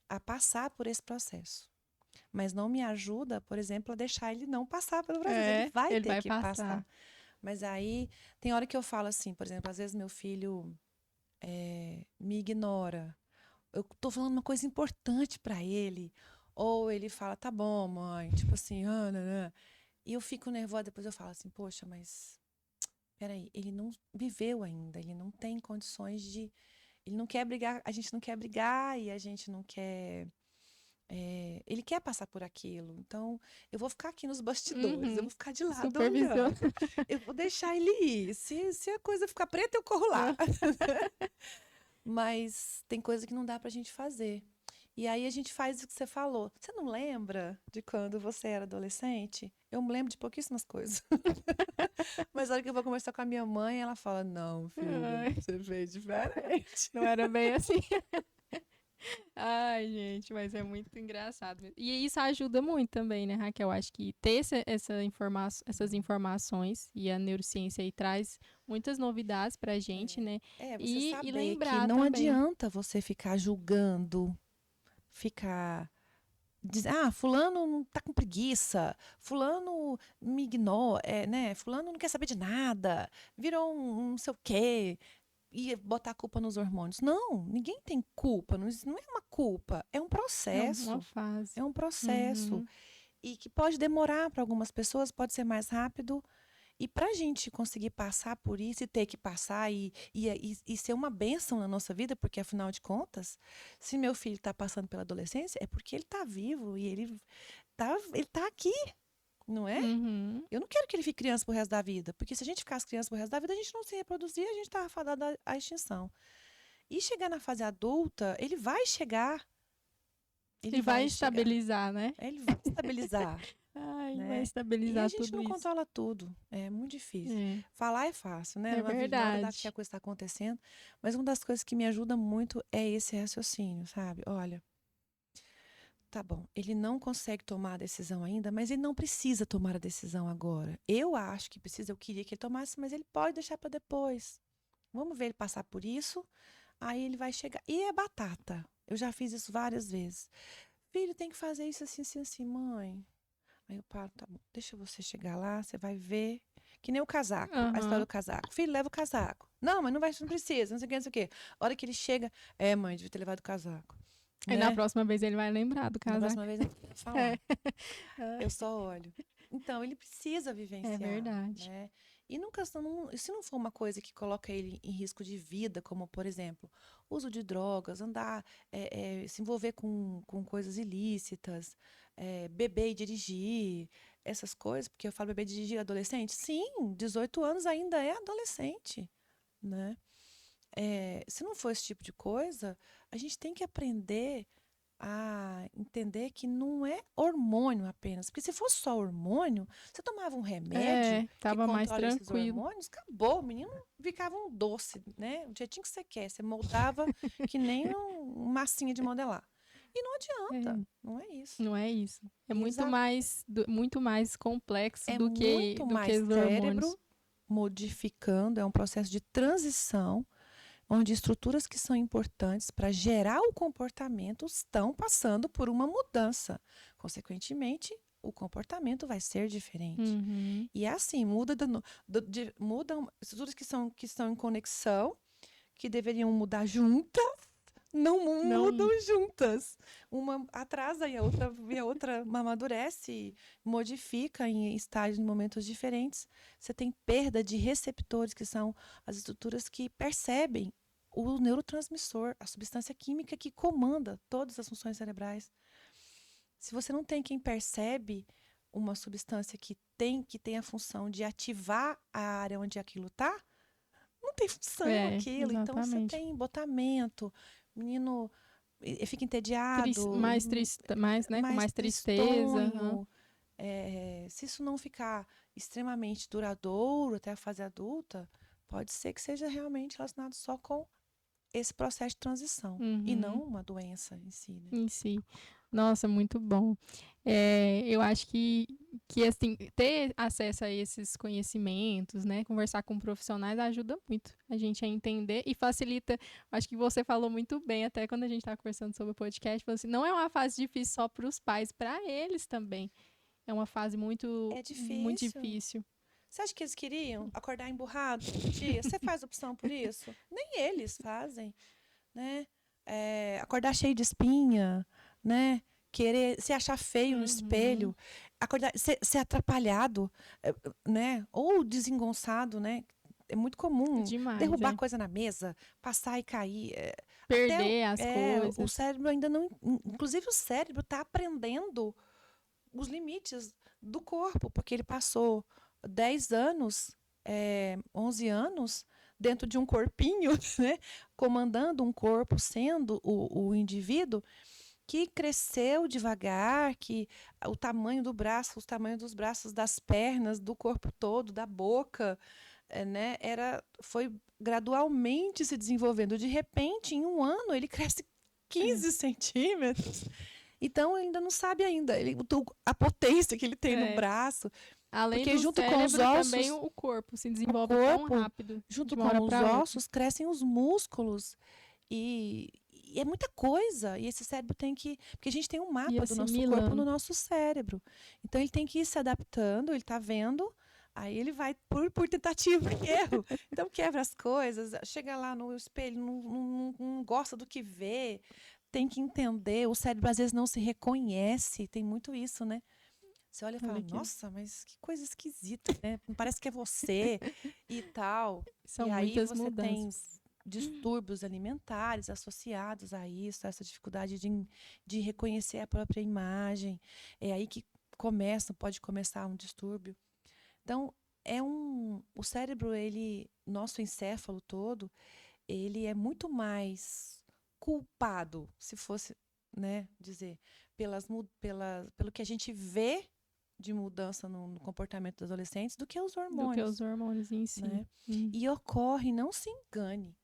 a passar por esse processo. Mas não me ajuda, por exemplo, a deixar ele não passar pelo processo. Ele vai Ele ter vai que passar. passar. Mas aí tem hora que eu falo assim, por exemplo, às vezes meu filho me ignora. Eu tô falando uma coisa importante para ele. Ou ele fala, tá bom, mãe. Tipo assim, né. E eu fico nervosa, depois eu falo assim, poxa, mas peraí, ele não viveu ainda, ele não tem condições de. Ele não quer brigar, a gente não quer brigar e a gente não quer. Ele quer passar por aquilo. Então, eu vou ficar aqui nos bastidores, eu vou Uhum. ficar de lado Supervisão. olhando. Eu vou deixar ele ir. Se a coisa ficar preta, eu corro lá. Mas tem coisa que não dá pra gente fazer. E aí a gente faz o que você falou. Você não lembra de quando você era adolescente? Eu me lembro de pouquíssimas coisas. Mas a hora que eu vou conversar com a minha mãe, ela fala: Não, filha, Ai, você fez diferente. não era bem assim. Ai, gente, mas é muito engraçado mesmo. E isso ajuda muito também, né, Raquel? Acho que ter essas informações e a neurociência aí traz muitas novidades pra gente, né? Você E saber que lembrar não também. adianta você ficar julgando, ficar. Fulano não tá com preguiça, fulano me ignora, né? Fulano não quer saber de nada, virou um não sei o quê. E botar a culpa nos hormônios. Não, ninguém tem culpa. Não, não é uma culpa, é um É uma processo. fase. É um processo. Uhum. E que pode demorar para algumas pessoas, pode ser mais rápido. E para a gente conseguir passar por isso e ter que passar e ser uma bênção na nossa vida, porque afinal de contas, se meu filho está passando pela adolescência, é porque ele está vivo e ele tá aqui, não é? Uhum. Eu não quero que ele fique criança pro resto da vida, porque se a gente ficasse criança pro resto da vida, a gente não se reproduzia, a gente estava fadado à extinção. E chegar na fase adulta, ele vai chegar, ele E vai vai chegar, estabilizar, né? ele vai estabilizar, Ai, vai né? E a estabilizar gente tudo não isso. controla tudo, é muito difícil. É, Falar é fácil, né? é Na hora que a verdade. coisa está acontecendo, mas uma das coisas que me ajuda muito é esse raciocínio, sabe? Olha, tá bom, ele não consegue tomar a decisão ainda, mas ele não precisa tomar a decisão agora. Eu acho que precisa, eu queria que ele tomasse, mas ele pode deixar para depois. Vamos ver ele passar por isso, aí ele vai chegar. E é batata. Eu já fiz isso várias vezes. Filho, tem que fazer isso assim, assim, assim, mãe. Aí eu paro, tá bom, deixa você chegar lá, você vai ver. Que nem o casaco, a história Aham. do casaco. Filho, leva o casaco. Não, mas não precisa, não sei o que, não sei o que. A hora que ele chega, mãe, devia ter levado o casaco. Aí na Né? próxima vez ele vai lembrar do Na casaco. próxima vez eu vou É, falar. Eu só olho. Então, ele precisa é vivenciar, verdade. né? E nunca, se não for uma coisa que coloca ele em risco de vida, como, por exemplo, uso de drogas, andar, se envolver com coisas ilícitas, beber e dirigir, essas coisas, porque eu falo beber e dirigir adolescente? Sim, 18 anos ainda é adolescente, né? Se não for esse tipo de coisa, a gente tem que aprender a entender que não é hormônio apenas. Porque se fosse só hormônio, você tomava um remédio que Tava mais controla esses tranquilo. hormônios, acabou, o menino ficava um doce, né? O jeitinho que você quer, você moldava que nem massinha de modelar. E não adianta, É, não é isso. não é isso. É Exa muito mais complexo é do muito do que mais os hormônios. cérebro modificando, é um processo de transição onde estruturas que são importantes para gerar o comportamento estão passando por uma mudança. Consequentemente, o comportamento vai ser diferente. Uhum. E é assim, mudam estruturas que estão em conexão, que deveriam mudar juntas, não Não. mudam juntas. Uma atrasa e a outra amadurece, modifica em estágios, em momentos diferentes. Você tem perda de receptores, que são as estruturas que percebem o neurotransmissor, a substância química que comanda todas as funções cerebrais. Se você não tem quem percebe uma substância que tem a função de ativar a área onde aquilo está, não tem função aquilo. Então você Exatamente. tem embotamento, menino fica entediado, Mais triste, mais, né? Com mais tristeza. tristonho. Se isso não ficar extremamente duradouro até a fase adulta, pode ser que seja realmente relacionado só com esse processo de transição e não uma doença em si, né? Em si. Nossa, muito bom. Eu acho que assim, ter acesso a esses conhecimentos, né, conversar com profissionais ajuda muito a gente a entender e facilita. Acho que você falou muito bem, até quando a gente estava conversando sobre o podcast, falou assim, não é uma fase difícil só para os pais, para eles também. É uma fase muito difícil. Você acha que eles queriam acordar emburrado todo dia? Você faz opção por isso? Nem eles fazem, né? Acordar cheio de espinha, né? Querer se achar feio no espelho, acordar, ser atrapalhado, né? Ou desengonçado, né? É muito comum Demais, derrubar coisa na mesa, passar e cair. Perder as coisas. O cérebro ainda não... Inclusive, o cérebro está aprendendo os limites do corpo, porque ele passou 10 anos, 11 anos, dentro de um corpinho, né? Comandando um corpo, sendo o indivíduo que cresceu devagar, que o tamanho do braço, os tamanhos dos braços, das pernas, do corpo todo, da boca, né? Foi gradualmente se desenvolvendo. De repente, em um ano, ele cresce 15 centímetros. Então, ele ainda não sabe ainda a potência que ele tem no braço. Além porque do junto cérebro, com os ossos, também o corpo se desenvolve tão rápido. Junto com os ossos, crescem os músculos. E é muita coisa. E esse cérebro tem que... Porque a gente tem um mapa do nosso corpo no nosso cérebro. Então, ele tem que ir se adaptando, ele está vendo... Aí ele vai por tentativa e erro. Então, quebra as coisas, chega lá no espelho, não gosta do que vê, tem que entender. O cérebro, às vezes, não se reconhece. Tem muito isso, né? Você olha e fala, nossa, mas que coisa esquisita, né? Parece que é você e tal. São e aí muitas você mudanças. tem distúrbios alimentares associados a isso, a essa dificuldade de reconhecer a própria imagem. É aí que pode começar um distúrbio. Então, o cérebro, nosso encéfalo todo, ele é muito mais culpado, se fosse, né, dizer, pelo que a gente vê de mudança no comportamento dos adolescentes do que os hormônios. Do que os hormônios em si. Né? E ocorre, não se engane,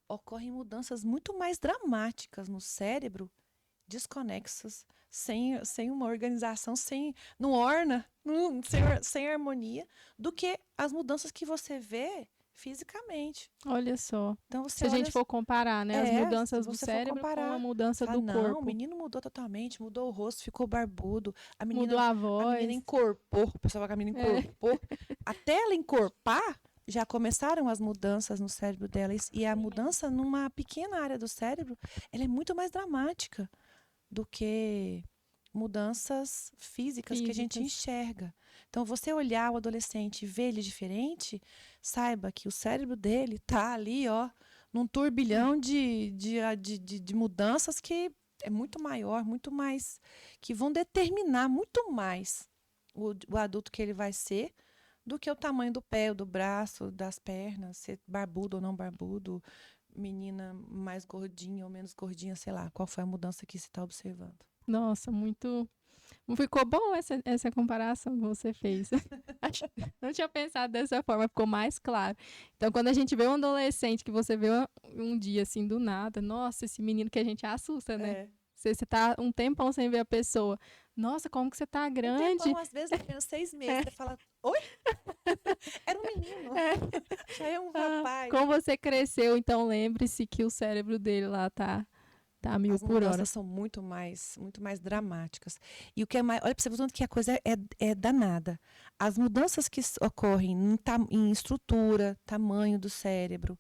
ocorrem mudanças muito mais dramáticas no cérebro, desconexas, sem uma organização, não orna, sem harmonia, do que as mudanças que você vê fisicamente. Olha só. Então, se a gente for comparar, né, as mudanças do cérebro com a mudança do corpo. O menino mudou totalmente, mudou o rosto, ficou barbudo. A menina, mudou a voz. A menina encorpou, o pessoal fala que a menina encorpou. Até ela encorpar, já começaram as mudanças no cérebro dela. E a mudança numa pequena área do cérebro, ela é muito mais dramática do que mudanças físicas que a gente enxerga. Então, você olhar o adolescente e ver ele diferente, saiba que o cérebro dele está ali, ó, num turbilhão de mudanças que é muito maior, muito mais, que vão determinar muito mais o adulto que ele vai ser do que o tamanho do pé, do braço, das pernas, ser barbudo ou não barbudo, menina mais gordinha ou menos gordinha, sei lá, qual foi a mudança que se está observando. Nossa, muito... Ficou bom essa comparação que você fez. Não tinha pensado dessa forma, ficou mais claro. Então, quando a gente vê um adolescente, que você vê um dia assim, do nada, nossa, esse menino que a gente assusta, né? Você tá um tempão sem ver a pessoa. Nossa, como que você tá grande. Um tempão, às vezes, apenas 6 meses. Você fala, oi? Era um menino. Já é um rapaz. Como você cresceu, então lembre-se que o cérebro dele lá tá a 1000 por hora. As mudanças são muito mais dramáticas. E o que é mais... Olha, para você ver tanto que a coisa é danada. As mudanças que ocorrem em estrutura, tamanho do cérebro,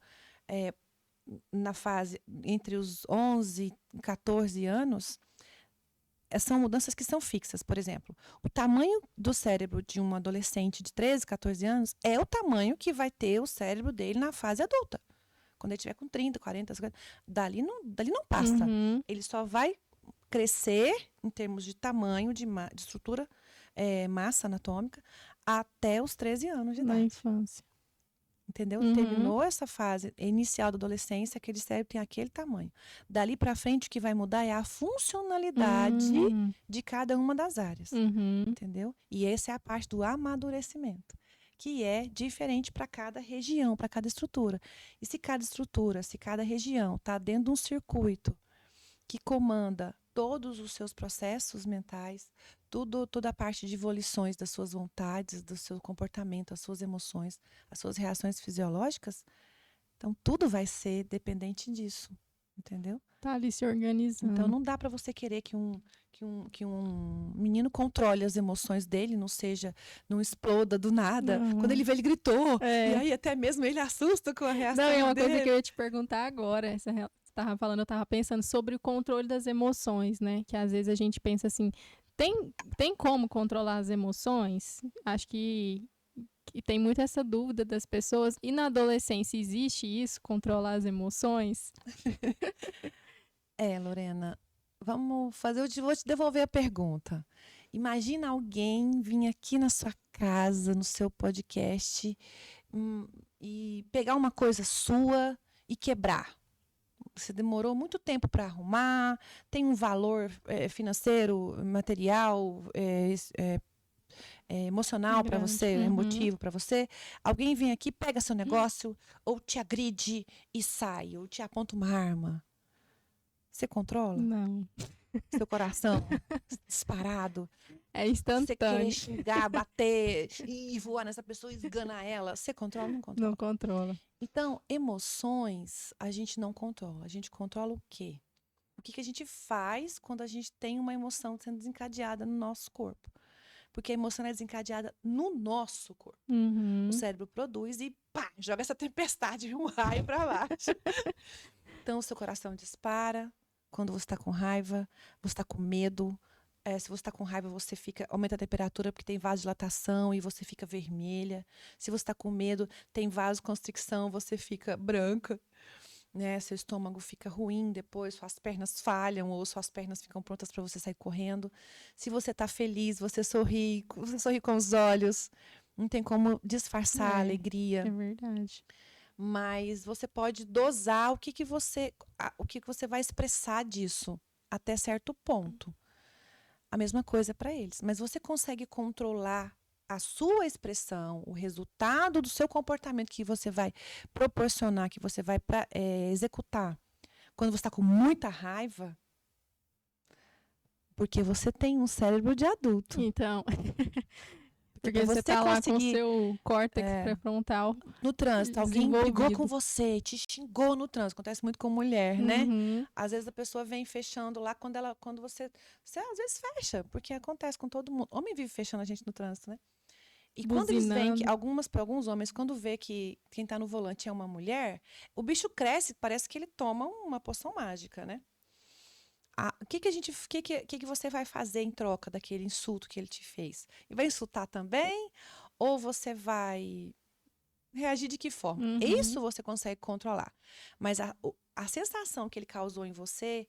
na fase entre os 11 e 14 anos, são mudanças que são fixas. Por exemplo, o tamanho do cérebro de um adolescente de 13, 14 anos é o tamanho que vai ter o cérebro dele na fase adulta. Quando ele tiver com 30, 40, 50, dali não passa. Uhum. Ele só vai crescer em termos de tamanho, de estrutura, massa anatômica, até os 13 anos de Na idade. infância. Entendeu? Uhum. Terminou essa fase inicial da adolescência, aquele cérebro tem aquele tamanho. Dali para frente, o que vai mudar é a funcionalidade de cada uma das áreas. Uhum. Entendeu? E essa é a parte do amadurecimento, que é diferente para cada região, para cada estrutura. E se cada estrutura, se cada região está dentro de um circuito que comanda todos os seus processos mentais, toda a parte de volições das suas vontades, do seu comportamento, as suas emoções, as suas reações fisiológicas, então tudo vai ser dependente disso, entendeu? Tá ali se organizando. Então não dá para você querer que um menino controle as emoções dele, não exploda do nada. Não. Quando ele vê, ele gritou. É. E aí até mesmo ele assusta com a reação Não, é uma dele. coisa que eu ia te perguntar agora. Você estava falando, eu estava pensando sobre o controle das emoções, né? Que às vezes a gente pensa assim, tem como controlar as emoções? Acho que tem muito essa dúvida das pessoas. E na adolescência existe isso, controlar as emoções? Lorena, vamos fazer, vou te devolver a pergunta. Imagina alguém vir aqui na sua casa, no seu podcast, e pegar uma coisa sua e quebrar. Você demorou muito tempo para arrumar, tem um valor financeiro, material, emocional para Grande. você, emotivo para você. Alguém vem aqui, pega seu negócio, ou te agride e sai, ou te aponta uma arma. Você controla? Não. Seu coração disparado. É Você querer instantâneo. xingar, bater e voar nessa pessoa e esganar ela. Você controla ou não controla? Não controla. Então, emoções a gente não controla. A gente controla o quê? O que a gente faz quando a gente tem uma emoção sendo desencadeada no nosso corpo? Porque a emoção é desencadeada no nosso corpo. Uhum. O cérebro produz e pá, joga essa tempestade, um raio para baixo. Então, o seu coração dispara quando você está com raiva, você está com medo. Se você está com raiva, você aumenta a temperatura porque tem vasodilatação e você fica vermelha. Se você está com medo, tem vasoconstricção, você fica branca. Né? Seu estômago fica ruim depois, suas pernas falham ou suas pernas ficam prontas para você sair correndo. Se você está feliz, você sorri com os olhos. Não tem como disfarçar a alegria. É verdade. Mas você pode dosar o que você vai expressar disso até certo ponto. A mesma coisa para eles. Mas você consegue controlar a sua expressão, o resultado do seu comportamento que você vai proporcionar, que você vai executar quando você está com muita raiva, porque você tem um cérebro de adulto. Então, porque você está lá com o seu córtex pré-frontal no trânsito, alguém brigou com você, te xingou no trânsito, acontece muito com mulher, né? Às vezes a pessoa vem fechando lá quando você às vezes fecha, porque acontece com todo mundo. Homem vive fechando a gente no trânsito, né? E quando eles veem que para alguns homens, quando vê que quem está no volante é uma mulher, o bicho cresce, parece que ele toma uma poção mágica, né? O que você vai fazer em troca daquele insulto que ele te fez? E vai insultar também? Ou você vai reagir de que forma? Isso você consegue controlar. Mas a sensação que ele causou em você,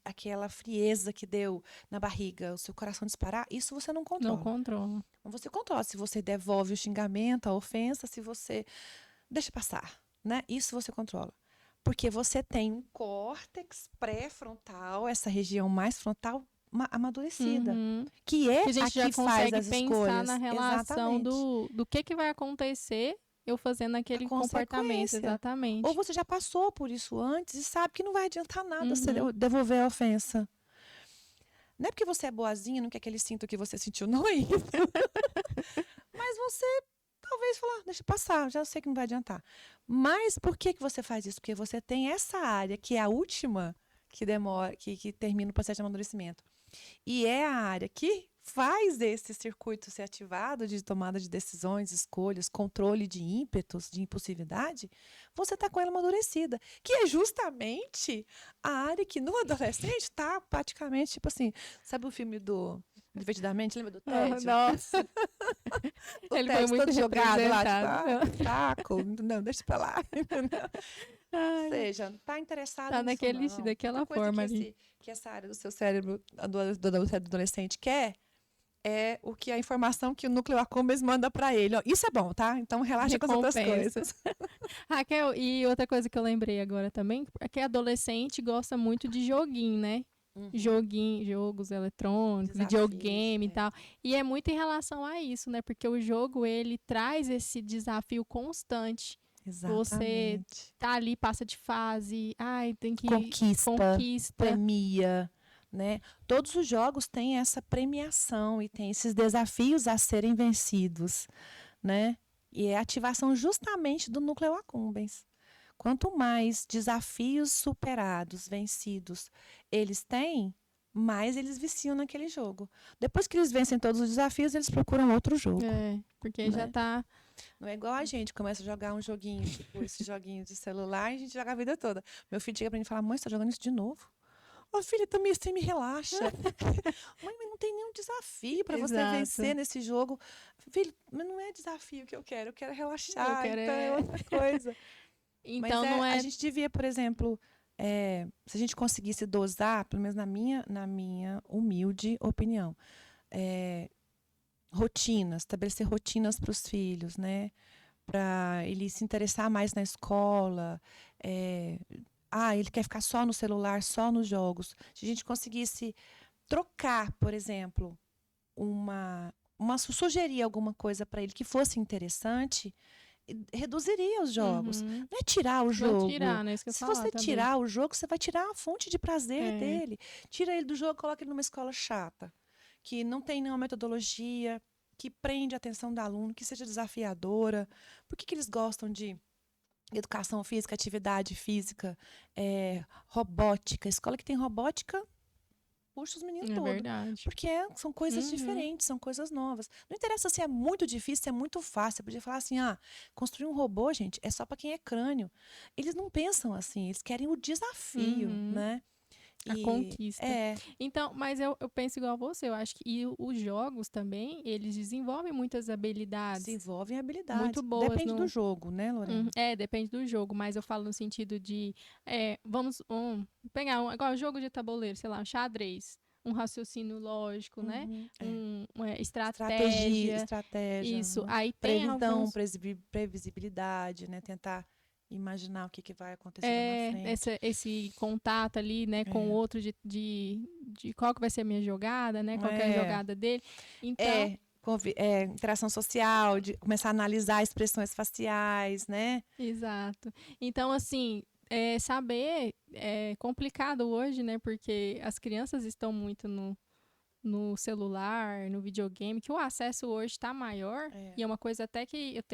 aquela frieza que deu na barriga, o seu coração disparar, isso você não controla. Não controla. Você controla se você devolve o xingamento, a ofensa, se você deixa passar, né? Isso você controla. Porque você tem um córtex pré-frontal, essa região mais frontal, amadurecida. Que é a gente já faz as consegue pensar escolhas. na relação do que vai acontecer eu fazendo aquele comportamento. Exatamente. Ou você já passou por isso antes e sabe que não vai adiantar nada você devolver a ofensa. Não é porque você é boazinha, não quer que ele sinta o que você sentiu, não é isso. Mas você talvez falar, deixa passar, já sei que não vai adiantar. Mas por que você faz isso? Porque você tem essa área que é a última que termina o processo de amadurecimento. E é a área que faz esse circuito ser ativado de tomada de decisões, escolhas, controle de ímpetos, de impulsividade, você está com ela amadurecida. Que é justamente a área que no adolescente está praticamente, tipo assim, sabe o filme do Divertidamente? Lembra do Tédio? Nossa, O ele foi Tédio muito todo jogado lá, tipo, representado. saco, não, deixa pra lá. Ou Ai, seja, não está interessado tá nisso não. Outra daquela coisa forma ali. que essa área do seu cérebro, do adolescente quer, é o que a informação que o núcleo accumbens manda para ele. Ó, isso é bom, tá? Então relaxa com as outras Recompensa. coisas. Raquel, e outra coisa que eu lembrei agora também, é que adolescente gosta muito de joguinho, né? Jogos eletrônicos, Desafios. videogame e tal. E é muito em relação a isso, né? Porque o jogo, ele traz esse desafio constante. Você Exatamente. tá ali, passa de fase, ai, tem que Conquista, conquista. premia, né? Todos os jogos têm essa premiação e têm esses desafios a serem vencidos, né? E é a ativação justamente do núcleo accumbens. Quanto mais desafios superados, vencidos, eles têm, mais eles viciam naquele jogo. Depois que eles vencem todos os desafios, eles procuram outro jogo. Porque já Né? tá. Não é igual a gente, começa a jogar um joguinho, tipo esses joguinhos de celular, e a gente joga a vida toda. Meu filho chega pra mim e fala: mãe, você tá jogando isso de novo? Ô, filha, também assim me relaxa. Mãe, mas não tem nenhum desafio para você Exato. vencer nesse jogo. Filho, mas não é desafio que eu quero relaxar, Eu quero então é outra coisa. Então Mas não a é. gente devia, por exemplo, se a gente conseguisse dosar, pelo menos na minha humilde opinião, rotinas, estabelecer rotinas para os filhos, né? Para ele se interessar mais na escola. Ele quer ficar só no celular, só nos jogos. Se a gente conseguisse trocar, por exemplo, sugerir alguma coisa para ele que fosse interessante, reduziria os jogos. Não é tirar o Não jogo. tirar, né? Isso que eu ia Se falar você também. tirar o jogo, você vai tirar a fonte de prazer dele. Tira ele do jogo, coloca ele numa escola chata, que não tem nenhuma metodologia, que prende a atenção do aluno, que seja desafiadora. Por que eles gostam de educação física, atividade física, robótica? Escola que tem robótica, puxa os meninos todos. Verdade. Porque são coisas diferentes, são coisas novas. Não interessa se é muito difícil, se é muito fácil. Você podia falar assim, construir um robô, gente, é só para quem é crânio. Eles não pensam assim, eles querem o desafio, né? A conquista. Então, mas eu penso igual a você, eu acho que os jogos também, eles desenvolvem muitas habilidades. Desenvolvem habilidades. Muito boas. Depende do jogo, né, Lorena? Depende do jogo, mas eu falo no sentido de, vamos pegar igual jogo de tabuleiro, sei lá, um xadrez, um raciocínio lógico, né? Estratégia. Isso. Aí tem previsão, previsibilidade, né? Tentar imaginar o que vai acontecer lá na frente. Esse contato ali, né, com o outro de qual que vai ser a minha jogada, né? Qual que é a jogada dele. Então, interação social, de começar a analisar expressões faciais, né? Exato. Então, assim, saber é complicado hoje, né? Porque as crianças estão muito no celular, no videogame, que o acesso hoje está maior. E é uma coisa até que eu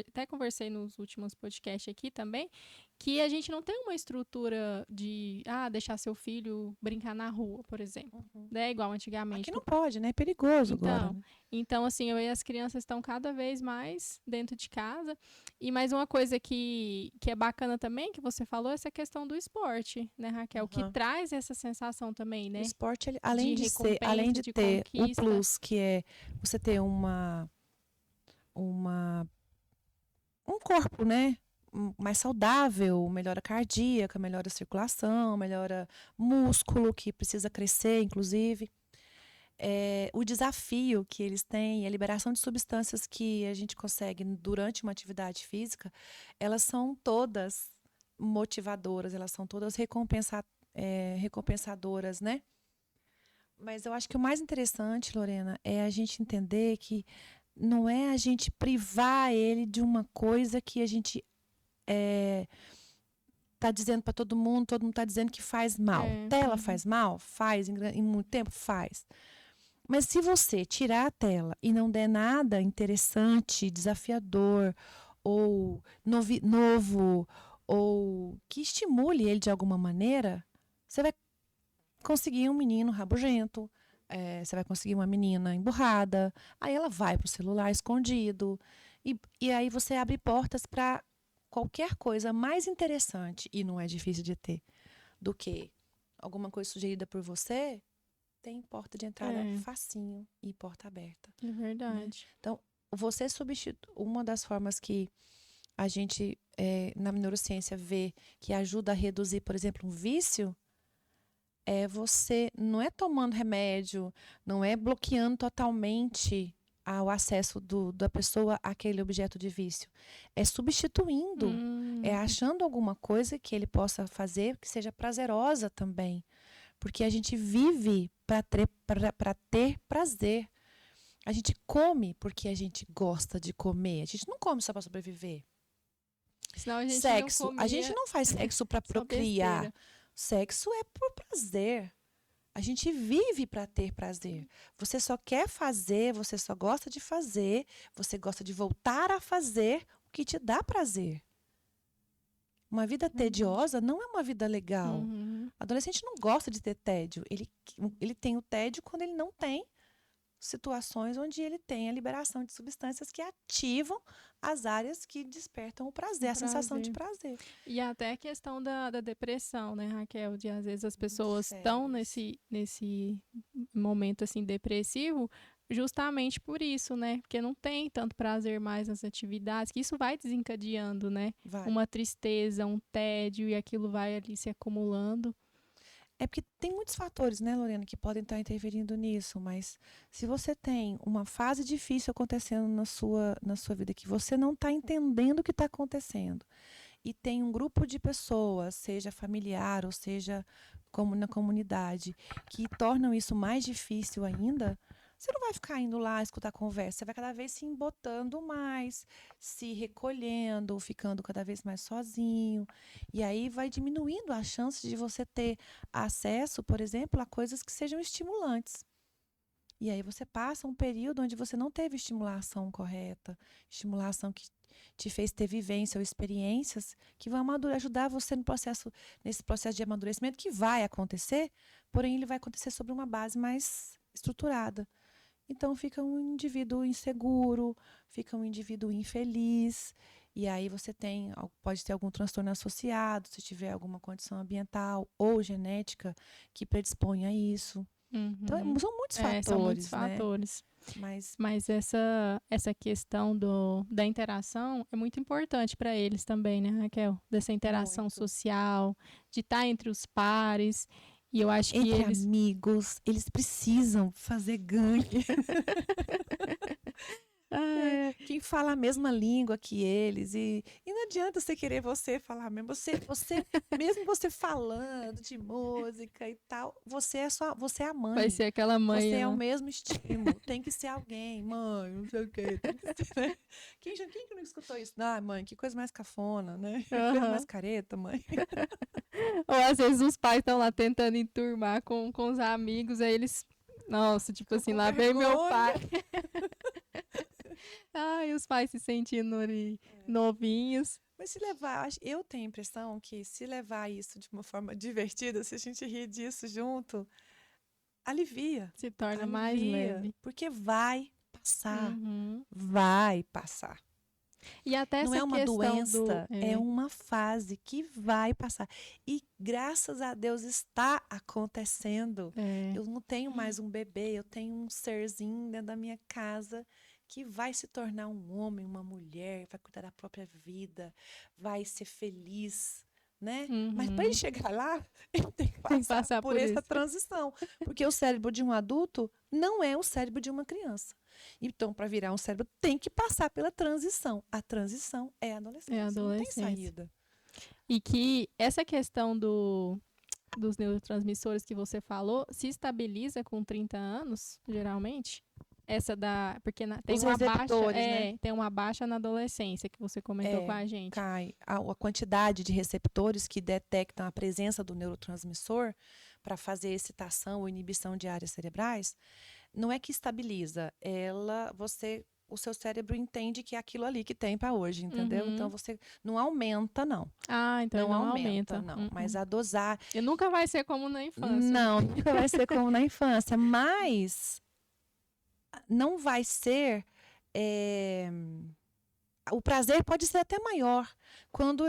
até conversei nos últimos podcasts aqui também, que a gente não tem uma estrutura de deixar seu filho brincar na rua, por exemplo. Né? Igual antigamente. Aqui não pode, né? É perigoso agora. Né? Então, assim, eu e as crianças estão cada vez mais dentro de casa. E mais uma coisa que é bacana também, que você falou, essa questão do esporte, né, Raquel? Que traz essa sensação também, né? O esporte, além de ter conquista. o plus, que é você ter um corpo, né? Mais saudável, melhora cardíaca, melhora a circulação, melhora músculo, que precisa crescer, inclusive. O desafio que eles têm, a liberação de substâncias que a gente consegue durante uma atividade física, elas são todas motivadoras, elas são todas recompensadoras, né? Mas eu acho que o mais interessante, Lorena, é a gente entender que não é a gente privar ele de uma coisa que a gente tá dizendo para todo mundo tá dizendo que faz mal. Tela faz mal? Faz, em muito tempo? Faz. Mas se você tirar a tela e não der nada interessante, desafiador, ou novo, ou que estimule ele de alguma maneira, você vai conseguir um menino rabugento, você vai conseguir uma menina emburrada, aí ela vai pro celular escondido, e aí você abre portas para qualquer coisa mais interessante, e não é difícil de ter, do que alguma coisa sugerida por você, tem porta de entrada facinho e porta aberta. É Né? verdade. Então, você substitui. Uma das formas que a gente, na neurociência, vê que ajuda a reduzir, por exemplo, um vício, você não é tomando remédio, não é bloqueando totalmente o acesso da pessoa àquele objeto de vício. É substituindo, é achando alguma coisa que ele possa fazer que seja prazerosa também. Porque a gente vive para ter prazer. A gente come porque a gente gosta de comer. A gente não come só para sobreviver. Senão a gente Sexo. não comia, A gente não faz sexo para procriar. besteira. Sexo é por prazer. A gente vive para ter prazer. Você só quer fazer, você só gosta de fazer, você gosta de voltar a fazer o que te dá prazer. Uma vida tediosa não é uma vida legal. Uhum. Adolescente não gosta de ter tédio. Ele tem o tédio quando ele não tem situações onde ele tem a liberação de substâncias que ativam as áreas que despertam o prazer, a sensação de prazer. E até a questão da depressão, né, Raquel? De às vezes as pessoas estão nesse momento assim depressivo justamente por isso, né? Porque não tem tanto prazer mais nas atividades, que isso vai desencadeando, né? Uma tristeza, um tédio, e aquilo vai ali se acumulando. É porque tem muitos fatores, né, Lorena, que podem estar interferindo nisso, mas se você tem uma fase difícil acontecendo na sua vida, que você não está entendendo o que está acontecendo, e tem um grupo de pessoas, seja familiar ou seja como na comunidade, que tornam isso mais difícil ainda, você não vai ficar indo lá escutar conversa, você vai cada vez se embotando mais, se recolhendo, ficando cada vez mais sozinho. E aí vai diminuindo a chance de você ter acesso, por exemplo, a coisas que sejam estimulantes. E aí você passa um período onde você não teve estimulação correta, estimulação que te fez ter vivência ou experiências que vão ajudar você nesse processo de amadurecimento que vai acontecer, porém ele vai acontecer sobre uma base mais estruturada. Então fica um indivíduo inseguro, fica um indivíduo infeliz, e aí você pode ter algum transtorno associado, se tiver alguma condição ambiental ou genética que predispõe a isso. Uhum. Então, são muitos fatores. São muitos fatores. Mas essa questão da interação é muito importante para eles também, né, Raquel? Dessa interação social, de estar entre os pares. E eu acho que amigos, eles precisam fazer gangue. Quem fala a mesma língua que eles. E não adianta você querer falar mesmo. Mesmo você falando de música e tal, você é a mãe. Vai ser aquela mãe. Você é o mesmo estímulo. Tem que ser alguém. Mãe, não sei o quê. Tem que ser, né? Quem que não escutou isso? Ah, mãe, que coisa mais cafona, né? Que coisa mais careta, mãe. Ou às vezes os pais estão lá tentando enturmar com os amigos, aí eles... Nossa, tipo assim, lá vem meu pai. Ai, os pais se sentindo ali novinhos. Mas se levar, eu tenho a impressão que se levar isso de uma forma divertida, se a gente rir disso junto, alivia. Se torna mais leve. Porque vai passar. Uhum. Vai passar. E até não essa é uma questão doença, é uma fase que vai passar. E graças a Deus está acontecendo. Eu não tenho mais um bebê, eu tenho um serzinho dentro da minha casa que vai se tornar um homem, uma mulher, vai cuidar da própria vida, vai ser feliz, né? Mas para ele chegar lá, ele tem que passar por essa transição. Porque o cérebro de um adulto não é o cérebro de uma criança. Então, para virar um cérebro, tem que passar pela transição. A transição é a adolescência. Não tem saída. E que essa questão dos neurotransmissores que você falou se estabiliza com 30 anos, geralmente? Porque tem uma baixa, né? Tem uma baixa na adolescência que você comentou com a gente. Cai a quantidade de receptores que detectam a presença do neurotransmissor para fazer excitação ou inibição de áreas cerebrais, não é que estabiliza, o seu cérebro entende que é aquilo ali que tem para hoje, entendeu? Então você não aumenta, não. Então não aumenta. Não. Mas a dosar. E nunca vai ser como na infância. Não, nunca vai ser como na infância. Mas não vai ser. O prazer pode ser até maior quando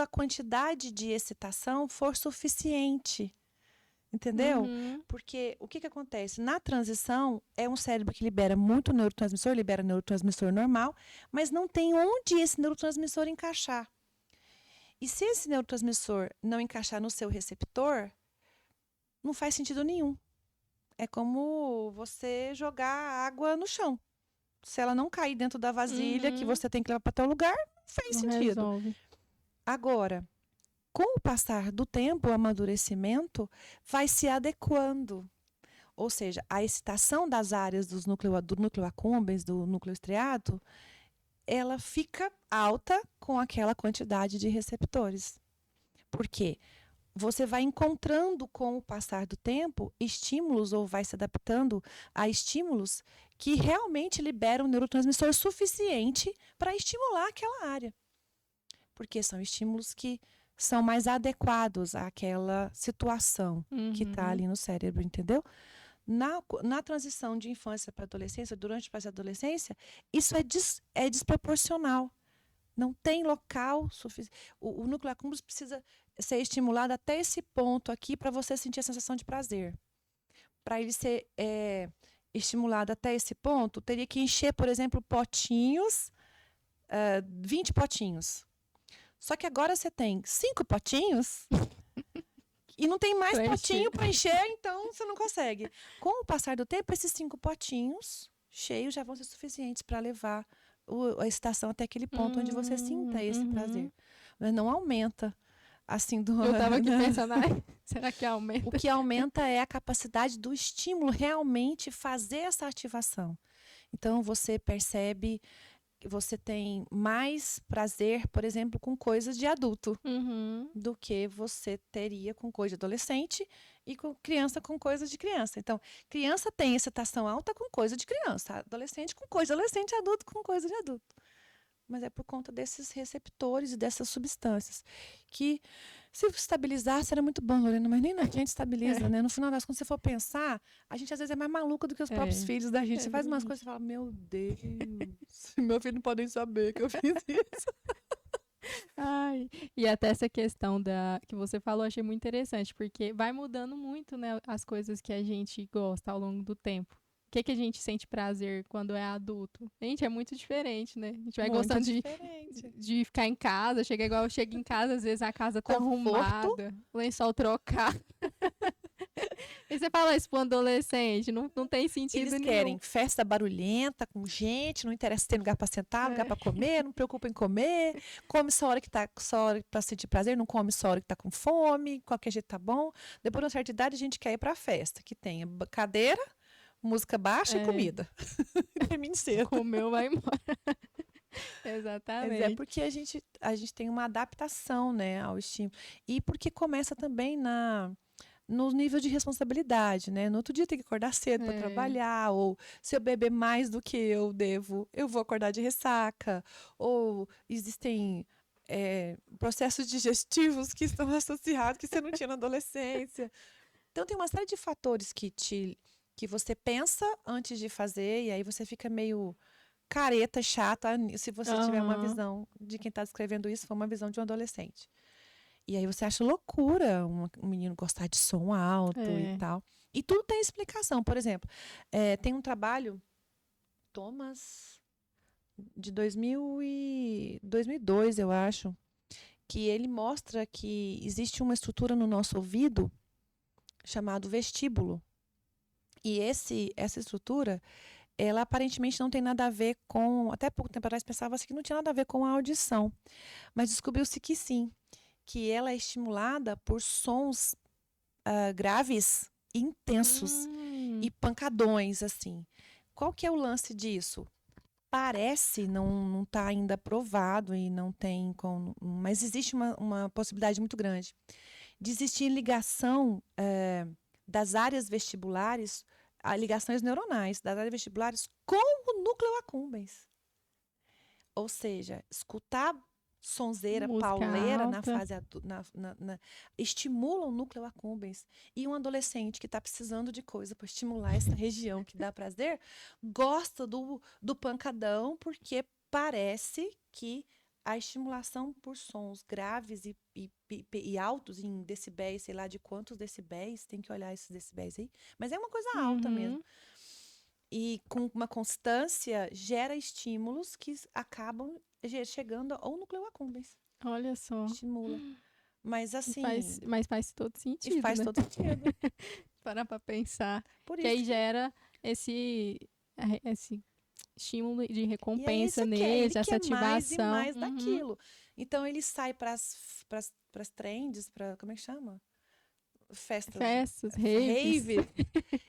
a quantidade de excitação for suficiente. Entendeu? Porque o que acontece? Na transição, é um cérebro que libera muito neurotransmissor, libera neurotransmissor normal, mas não tem onde esse neurotransmissor encaixar. E se esse neurotransmissor não encaixar no seu receptor, não faz sentido nenhum. É como você jogar água no chão. Se ela não cair dentro da vasilha que você tem que levar para tal lugar, não faz sentido. Resolve. Agora, com o passar do tempo, o amadurecimento vai se adequando. Ou seja, a excitação das áreas do núcleo accumbens, do núcleo estriado, ela fica alta com aquela quantidade de receptores. Por quê? Você vai encontrando, com o passar do tempo, estímulos ou vai se adaptando a estímulos que realmente liberam neurotransmissor suficiente para estimular aquela área. Porque são estímulos que são mais adequados àquela situação que está ali no cérebro, entendeu? Na transição de infância para adolescência, durante a adolescência, isso é desproporcional. Não tem local suficiente. O núcleo accumbens precisa ser estimulado até esse ponto aqui para você sentir a sensação de prazer. Para ele ser estimulado até esse ponto, teria que encher, por exemplo, potinhos, 20 potinhos. Só que agora você tem 5 potinhos e não tem mais potinho para encher, então você não consegue. Com o passar do tempo, esses 5 potinhos cheios já vão ser suficientes para levar a excitação até aquele ponto onde você sinta esse prazer. Mas não aumenta. Assim, Eu estava aqui pensando, será que aumenta? O que aumenta é a capacidade do estímulo realmente fazer essa ativação. Então, você percebe que você tem mais prazer, por exemplo, com coisas de adulto do que você teria com coisa de adolescente e com criança com coisas de criança. Então, criança tem excitação alta com coisa de criança, adolescente com coisa de adolescente, adulto com coisa de adulto. Mas é por conta desses receptores e dessas substâncias que, se estabilizasse, era muito bom, Lorena, mas nem a gente estabiliza, né? No final das contas, se você for pensar, a gente às vezes é mais maluca do que os próprios filhos da gente. Você faz umas coisas e fala, meu Deus, meu filho não pode nem saber que eu fiz isso. E até essa questão que você falou, achei muito interessante, porque vai mudando muito, né, as coisas que a gente gosta ao longo do tempo. O que a gente sente prazer quando é adulto? Gente, é muito diferente, né? A gente vai muito gostando de ficar em casa, chega igual eu chego em casa, às vezes a casa tá arrumada, o lençol trocar. E você fala isso para um adolescente, não tem sentido nenhum. Eles querem festa barulhenta, com gente, não interessa se tem lugar para sentar, lugar para comer, não preocupa em comer, come só a hora que tá, só hora para sentir prazer, não come só a hora que tá com fome, qualquer jeito tá bom. Depois de uma certa idade, a gente quer ir para a festa, que tenha cadeira, música baixa e comida. Termine cedo. Comeu, vai embora. Exatamente. Mas é porque a gente tem uma adaptação, né, ao estímulo. E porque começa também no nível de responsabilidade, né? No outro dia tem que acordar cedo para trabalhar, ou se eu beber mais do que eu vou acordar de ressaca, ou existem processos digestivos que estão associados que você não tinha na adolescência. Então tem uma série de fatores que você pensa antes de fazer, e aí você fica meio careta, chata, se você tiver uma visão de quem está descrevendo isso, foi uma visão de um adolescente. E aí você acha loucura um menino gostar de som alto e tal. E tudo tem explicação. Por exemplo, tem um trabalho, Thomas, de 2002, eu acho, que ele mostra que existe uma estrutura no nosso ouvido chamado vestíbulo. E essa estrutura, ela aparentemente não tem nada a ver com... Até pouco tempo atrás pensava-se que não tinha nada a ver com a audição. Mas descobriu-se que sim. Que ela é estimulada por sons graves, intensos e pancadões, assim. Qual que é o lance disso? Parece, não está ainda provado e não tem... mas existe uma possibilidade muito grande de existir ligação das áreas vestibulares ligações neuronais das áreas vestibulares com o núcleo accumbens. Ou seja, escutar sonzeira, Música pauleira na alta. fase estimula o núcleo accumbens. E um adolescente que está precisando de coisa para estimular essa região que dá prazer, gosta do pancadão, porque parece que a estimulação por sons graves e altos, em decibéis, sei lá de quantos decibéis, tem que olhar esses decibéis aí, mas é uma coisa alta mesmo. E com uma constância, gera estímulos que acabam chegando ao núcleo accumbens. Olha só. Estimula. Mas assim... Mas faz todo sentido, E faz né? todo sentido. Parar pra pensar. Por Que isso aí gera esse estímulo de recompensa ele nele, essa quer mais e ativação. mais daquilo. Então ele sai para as trends, para como é que chama? Festas, raves.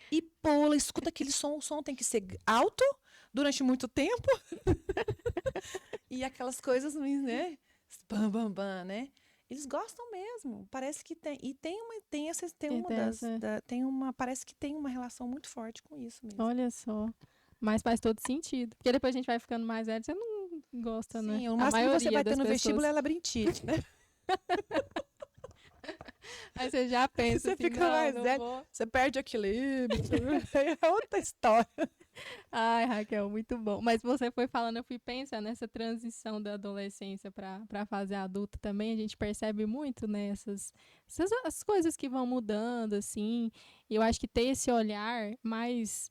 E pula, escuta aquele som. O som tem que ser alto durante muito tempo. E aquelas coisas, né? Bam, bam, bam, né? Eles gostam mesmo. Parece que tem. E parece que tem uma relação muito forte com isso mesmo. Olha só. Mas faz todo sentido. Porque depois a gente vai ficando mais velho, você não gosta, né? Sim, o máximo que você vai ter no vestibular é labirintite, né? Aí você já pensa você assim, fica mais velho, você perde o equilíbrio. É outra história. Ai, Raquel, muito bom. Mas você foi falando, eu fui pensando nessa transição da adolescência para a fase adulta também. A gente percebe muito, né, as coisas que vão mudando, assim. E eu acho que ter esse olhar mais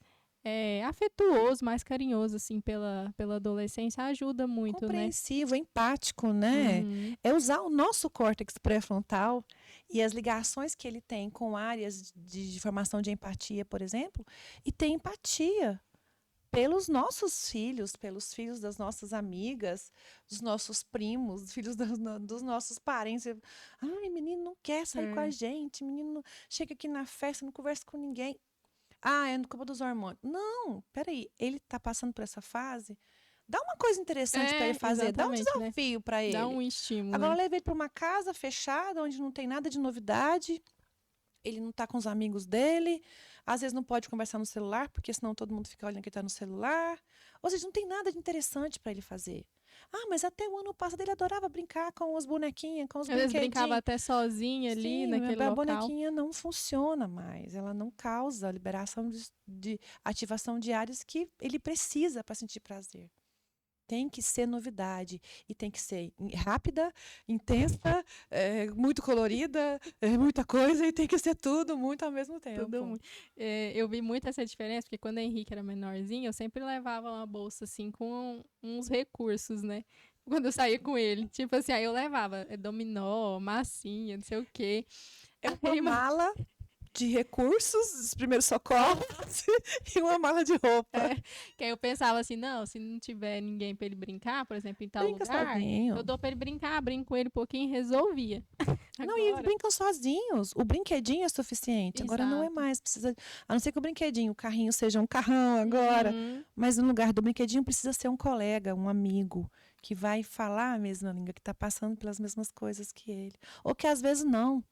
afetuoso, mais carinhoso, assim, pela adolescência ajuda muito, compreensivo, empático, né? É usar o nosso córtex pré-frontal e as ligações que ele tem com áreas de formação de empatia, por exemplo, e ter empatia pelos nossos filhos, pelos filhos das nossas amigas, dos nossos primos, filhos dos nossos parentes. Ai, menino não quer sair com a gente, menino chega aqui na festa, não conversa com ninguém. Ah, é culpa dos hormônios. Não, peraí, ele está passando por essa fase. Dá uma coisa interessante para ele fazer, dá um desafio para ele. Dá um estímulo. Agora leva ele para uma casa fechada, onde não tem nada de novidade. Ele não está com os amigos dele. Às vezes não pode conversar no celular, porque senão todo mundo fica olhando que ele está no celular. Ou seja, não tem nada de interessante para ele fazer. Ah, mas até o ano passado ele adorava brincar com as bonequinhas, com os brinquedinhos. Ele brincava até sozinho ali naquele local. A bonequinha não funciona mais. Ela não causa a liberação de ativação de áreas que ele precisa para sentir prazer. Tem que ser novidade. E tem que ser rápida, intensa, muito colorida, muita coisa. E tem que ser tudo muito ao mesmo tempo. Eu vi muito essa diferença, porque quando o Henrique era menorzinho, eu sempre levava uma bolsa assim com uns recursos, né? Quando eu saía com ele. Tipo assim, aí eu levava dominó, massinha, não sei o quê. Uma mala de recursos, os primeiros socorros e uma mala de roupa. Que aí eu pensava assim, não, se não tiver ninguém pra ele brincar, por exemplo, em tal lugar, sozinho. eu dou pra ele brincar, brinco com ele um pouquinho e resolvia. Não, e eles brincam sozinhos. O brinquedinho é suficiente. Exato. Agora não é mais. Precisa, a não ser que o brinquedinho, o carrinho seja um carrão agora. Mas no lugar do brinquedinho precisa ser um colega, um amigo, que vai falar a mesma língua, que está passando pelas mesmas coisas que ele. Ou que às vezes não.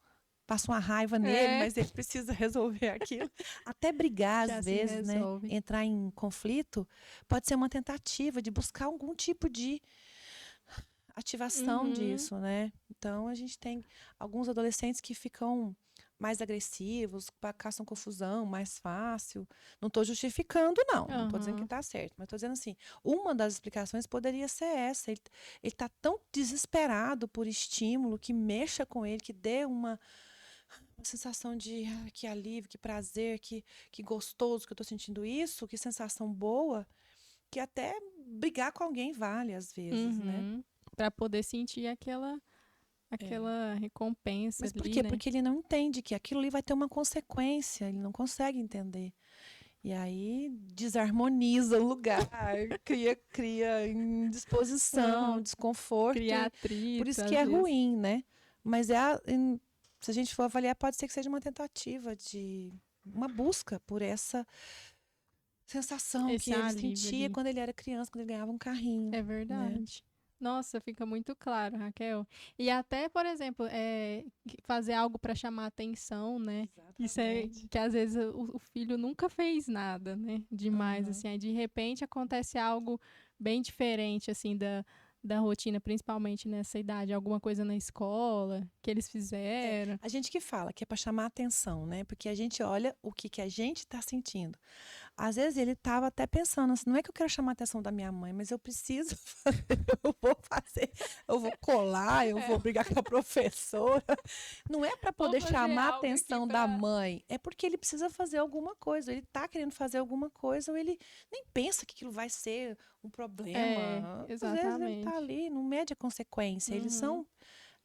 Passa uma raiva nele, mas ele precisa resolver aquilo. Até brigar, às vezes, né? Entrar em conflito, pode ser uma tentativa de buscar algum tipo de ativação disso, né? Então, a gente tem alguns adolescentes que ficam mais agressivos, caçam confusão mais fácil. Não estou justificando, não. Não estou dizendo que está certo. Mas estou dizendo assim, uma das explicações poderia ser essa. Ele está tão desesperado por estímulo que mexa com ele, que dê uma sensação de que alívio, que prazer, que gostoso que eu estou sentindo isso, que sensação boa, que até brigar com alguém vale às vezes, né? Para poder sentir aquela recompensa. Mas por ali, quê? Né? Porque ele não entende que aquilo ali vai ter uma consequência, ele não consegue entender. E aí desarmoniza o lugar, cria indisposição, desconforto. Cria atrito, por isso que é ruim, né? Mas se a gente for avaliar, pode ser que seja uma tentativa de uma busca por essa sensação que ele sentia quando ele era criança, quando ele ganhava um carrinho. É verdade. Né? Nossa, fica muito claro, Raquel. E até, por exemplo, fazer algo para chamar atenção, né? Isso é Exatamente. que às vezes o filho nunca fez nada, né? Demais, Aham. assim. Aí de repente acontece algo bem diferente, assim, da rotina, principalmente nessa idade. Alguma coisa na escola que eles É, fizeram. a gente que fala que é para chamar atenção, né? Porque a gente olha o que, que a gente está sentindo. Às vezes ele estava até pensando assim, não é que eu quero chamar a atenção da minha mãe, mas eu preciso fazer, eu vou colar, eu vou É, brigar com a professora. Não é para vou poder fazer chamar a algo aqui atenção da para. mãe, é porque ele precisa fazer alguma coisa, ele está querendo fazer alguma coisa, ou ele nem pensa que aquilo vai ser um É, problema. Às vezes ele está exatamente. ali, não mede a consequência. Uhum.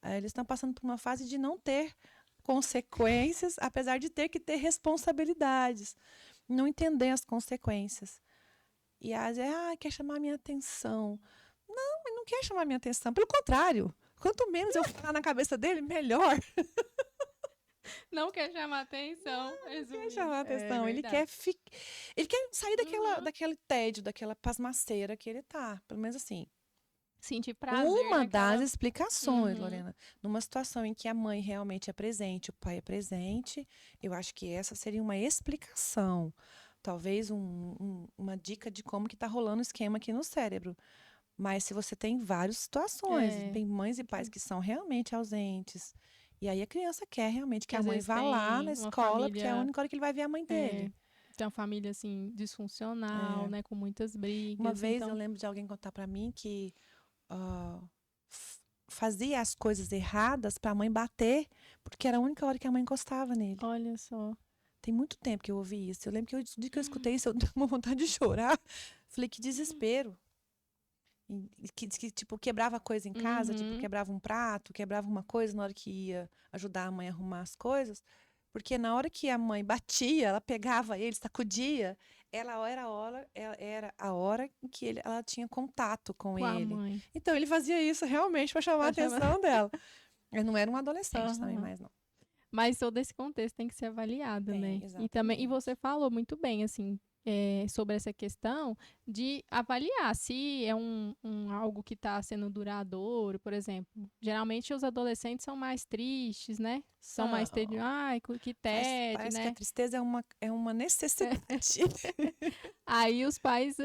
Eles estão passando por uma fase de não ter consequências, apesar de ter que ter responsabilidades, não entender as consequências. E às vezes, quer chamar minha atenção. Não, ele não quer chamar minha atenção. Pelo contrário, quanto menos eu falar na cabeça dele, melhor. Não quer chamar atenção, Não quer resumindo. chamar É atenção. verdade. Ele quer sair Uhum. daquele tédio, daquela pasmaceira que ele tá. Pelo menos assim. Sentir prazer Uma das naquela. explicações, Uhum. Lorena, numa situação em que a mãe realmente é presente, o pai é presente, eu acho que essa seria uma explicação. Talvez uma dica de como que está rolando o esquema aqui no cérebro. Mas se você tem várias situações, É, tem mães e pais que, que são realmente ausentes, e aí a criança quer realmente que que a às mãe vezes vá lá na tem uma escola, porque é a família. única hora que ele vai ver a mãe É, dele. tem uma família assim, disfuncional, É. né? Com muitas Uma brigas. vez eu Então, lembro de alguém contar para mim que ah, fazia as coisas erradas para a mãe bater, porque era a única hora que a mãe encostava nele. olha só. Tem muito tempo que eu ouvi isso. Eu lembro que o dia que eu escutei isso, eu dei uma vontade de chorar. Falei, que desespero. Tipo, quebrava coisa em casa, tipo, Uhum. quebrava um prato, quebrava uma coisa na hora que ia ajudar a mãe a arrumar as coisas. Porque na hora que a mãe batia, ela pegava ele, sacudia, ela era a hora em que ela tinha contato com Com a ele. mãe. Então ele fazia isso realmente para chamar a Pra chamar. atenção dela. Ele não era um adolescente também Aham. mais, não. Mas todo esse contexto tem que ser avaliado, Tem, né? E também, e você exatamente. falou muito bem, assim, sobre essa questão de avaliar se é algo que está sendo duradouro, por exemplo. Geralmente os adolescentes são mais tristes, né? São mais tristes, São. ai, que tédio, Parece que a né? tristeza é uma necessidade. Aí os pais,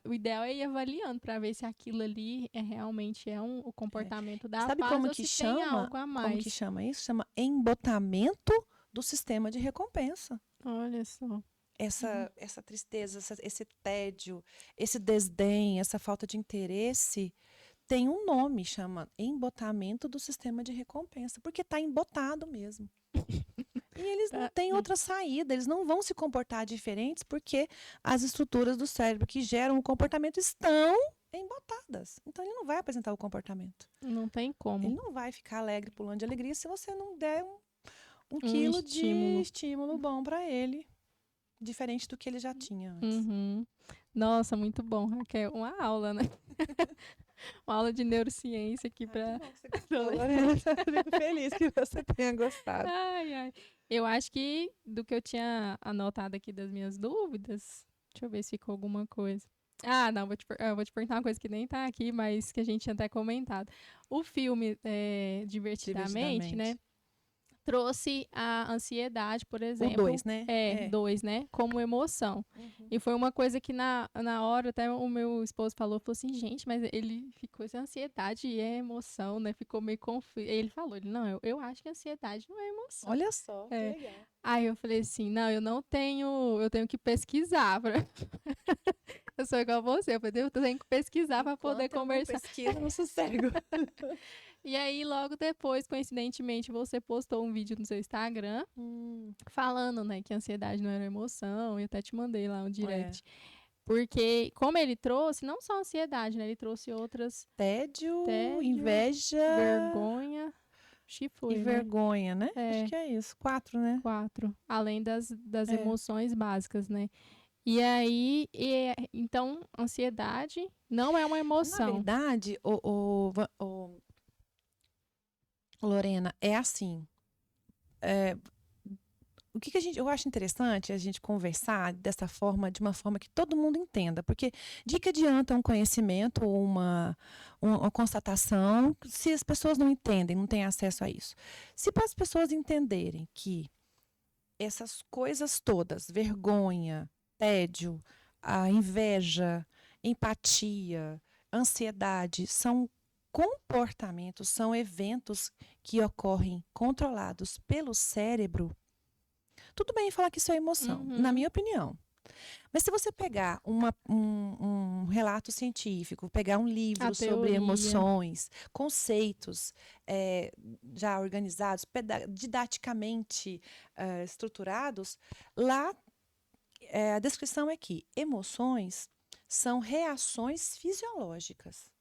o ideal é ir avaliando para ver se aquilo ali realmente é o É. comportamento da Sabe fase como ou que se tem chama? algo a Como que mais. chama isso? Chama embotamento do sistema de recompensa. Olha só. Essa tristeza, esse tédio, esse desdém, essa falta de interesse tem um nome, chama embotamento do sistema de recompensa, porque está embotado mesmo. E eles não Tá. têm outra saída, eles não vão se comportar diferentes porque as estruturas do cérebro que geram o comportamento estão embotadas. Então ele não vai apresentar o comportamento. Não tem como. Ele não vai ficar alegre, pulando de alegria, se você não der um Um quilo de estímulo. estímulo bom para ele, diferente do que ele já tinha antes. Uhum. Nossa, muito bom, Raquel. Uma aula, né? Uma aula de neurociência aqui Ah, que para bom que você gostou, adolescente. Lorena. Fico feliz que você tenha gostado. Ai, ai. Eu acho que do que eu tinha anotado aqui das minhas dúvidas, deixa eu ver se ficou alguma coisa. Ah, não, eu vou te perguntar uma coisa que nem tá aqui, mas que a gente tinha até comentado. O filme, Divertidamente, né? Divertidamente. Trouxe a ansiedade, por O exemplo, 2, né? 2, né, como emoção. Uhum. E foi uma coisa que na hora até o meu esposo falou assim, gente, mas ele ficou essa ansiedade e é emoção, né? Ficou meio confuso. Ele falou, não, eu acho que ansiedade não é emoção. Olha só, que É. legal. Aí eu falei assim, não, eu tenho que pesquisar. Eu sou igual a você, eu tenho que pesquisar para poder Enquanto eu não conversar. pesquiso, eu não sossego. E aí, logo depois, coincidentemente, você postou um vídeo no seu Instagram falando, né, que ansiedade não era emoção, e até te mandei lá um É. direct. Porque, como ele trouxe, não só ansiedade, né, ele trouxe outras Tédio, tédio, inveja vergonha, acho que e foi, né? vergonha, né? Acho É, que é isso. 4, né? 4. Além das É. emoções básicas, né? E aí, então, ansiedade não é uma Na emoção. verdade, Lorena, é assim. o que eu acho interessante a gente conversar dessa forma, de uma forma que todo mundo entenda, porque de que adianta um conhecimento ou uma constatação se as pessoas não entendem, não têm acesso a isso. Se para as pessoas entenderem que essas coisas todas, vergonha, tédio, a inveja, empatia, ansiedade, são comportamentos, são eventos que ocorrem controlados pelo cérebro. Tudo bem falar que isso é emoção, na minha opinião. Mas se você pegar um relato científico, pegar um livro sobre emoções, conceitos já organizados, didaticamente estruturados, lá a descrição é que emoções são reações fisiológicas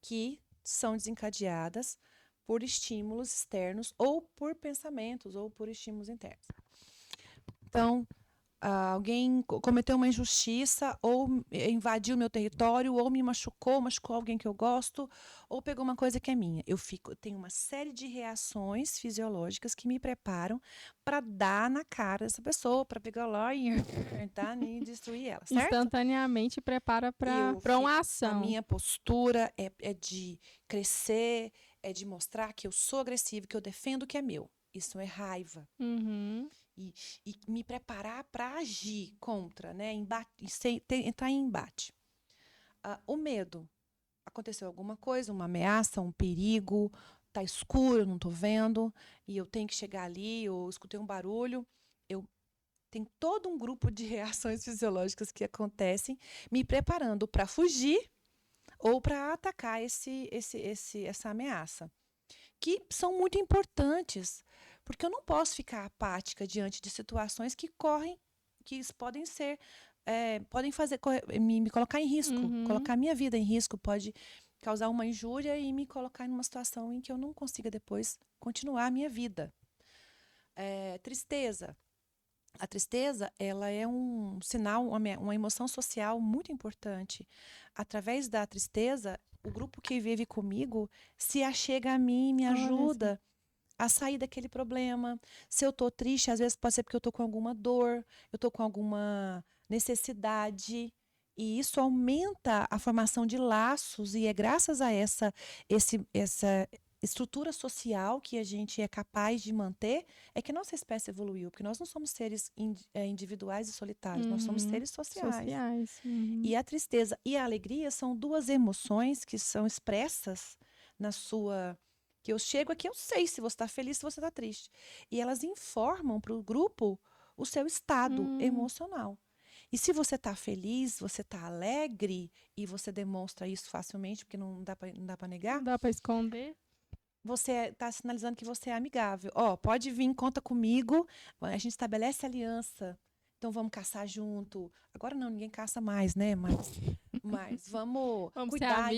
que são desencadeadas por estímulos externos ou por pensamentos ou por estímulos internos. Então, alguém cometeu uma injustiça ou invadiu meu território ou me machucou alguém que eu gosto ou pegou uma coisa que é minha. Eu tenho uma série de reações fisiológicas que me preparam para dar na cara dessa pessoa, para pegar lá e destruir ela, certo? Instantaneamente prepara para uma ação. A minha postura é de crescer, é de mostrar que eu sou agressivo, que eu defendo o que é meu. Isso é raiva. E me preparar para agir contra, né? Entrar em embate. O medo. Aconteceu alguma coisa, uma ameaça, um perigo, tá escuro, eu não estou vendo, e eu tenho que chegar ali, eu escutei um barulho, tem todo um grupo de reações fisiológicas que acontecem, me preparando para fugir ou para atacar essa ameaça, que são muito importantes. Porque eu não posso ficar apática diante de situações que podem ser, podem me colocar em risco, colocar minha vida em risco, pode causar uma injúria e me colocar em uma situação em que eu não consiga depois continuar a minha vida. Tristeza. A tristeza, ela é um sinal, uma emoção social muito importante. Através da tristeza, o grupo que vive comigo se achega a mim, me ajuda a sair daquele problema. Se eu estou triste, às vezes pode ser porque eu estou com alguma dor, eu estou com alguma necessidade. E isso aumenta a formação de laços, e é graças a essa estrutura social que a gente é capaz de manter, é que nossa espécie evoluiu. Porque nós não somos seres individuais e solitários, nós somos seres sociais. E a tristeza e a alegria são duas emoções que são expressas na sua... que eu chego aqui, eu sei se você está feliz, se você está triste. E elas informam para o grupo o seu estado emocional. E se você está feliz, você está alegre, e você demonstra isso facilmente, porque não dá para negar. Não dá para esconder. Você está sinalizando que você é amigável. Pode vir, conta comigo, a gente estabelece aliança. Então vamos caçar junto. Agora não, ninguém caça mais, né? Mas vamos cuidar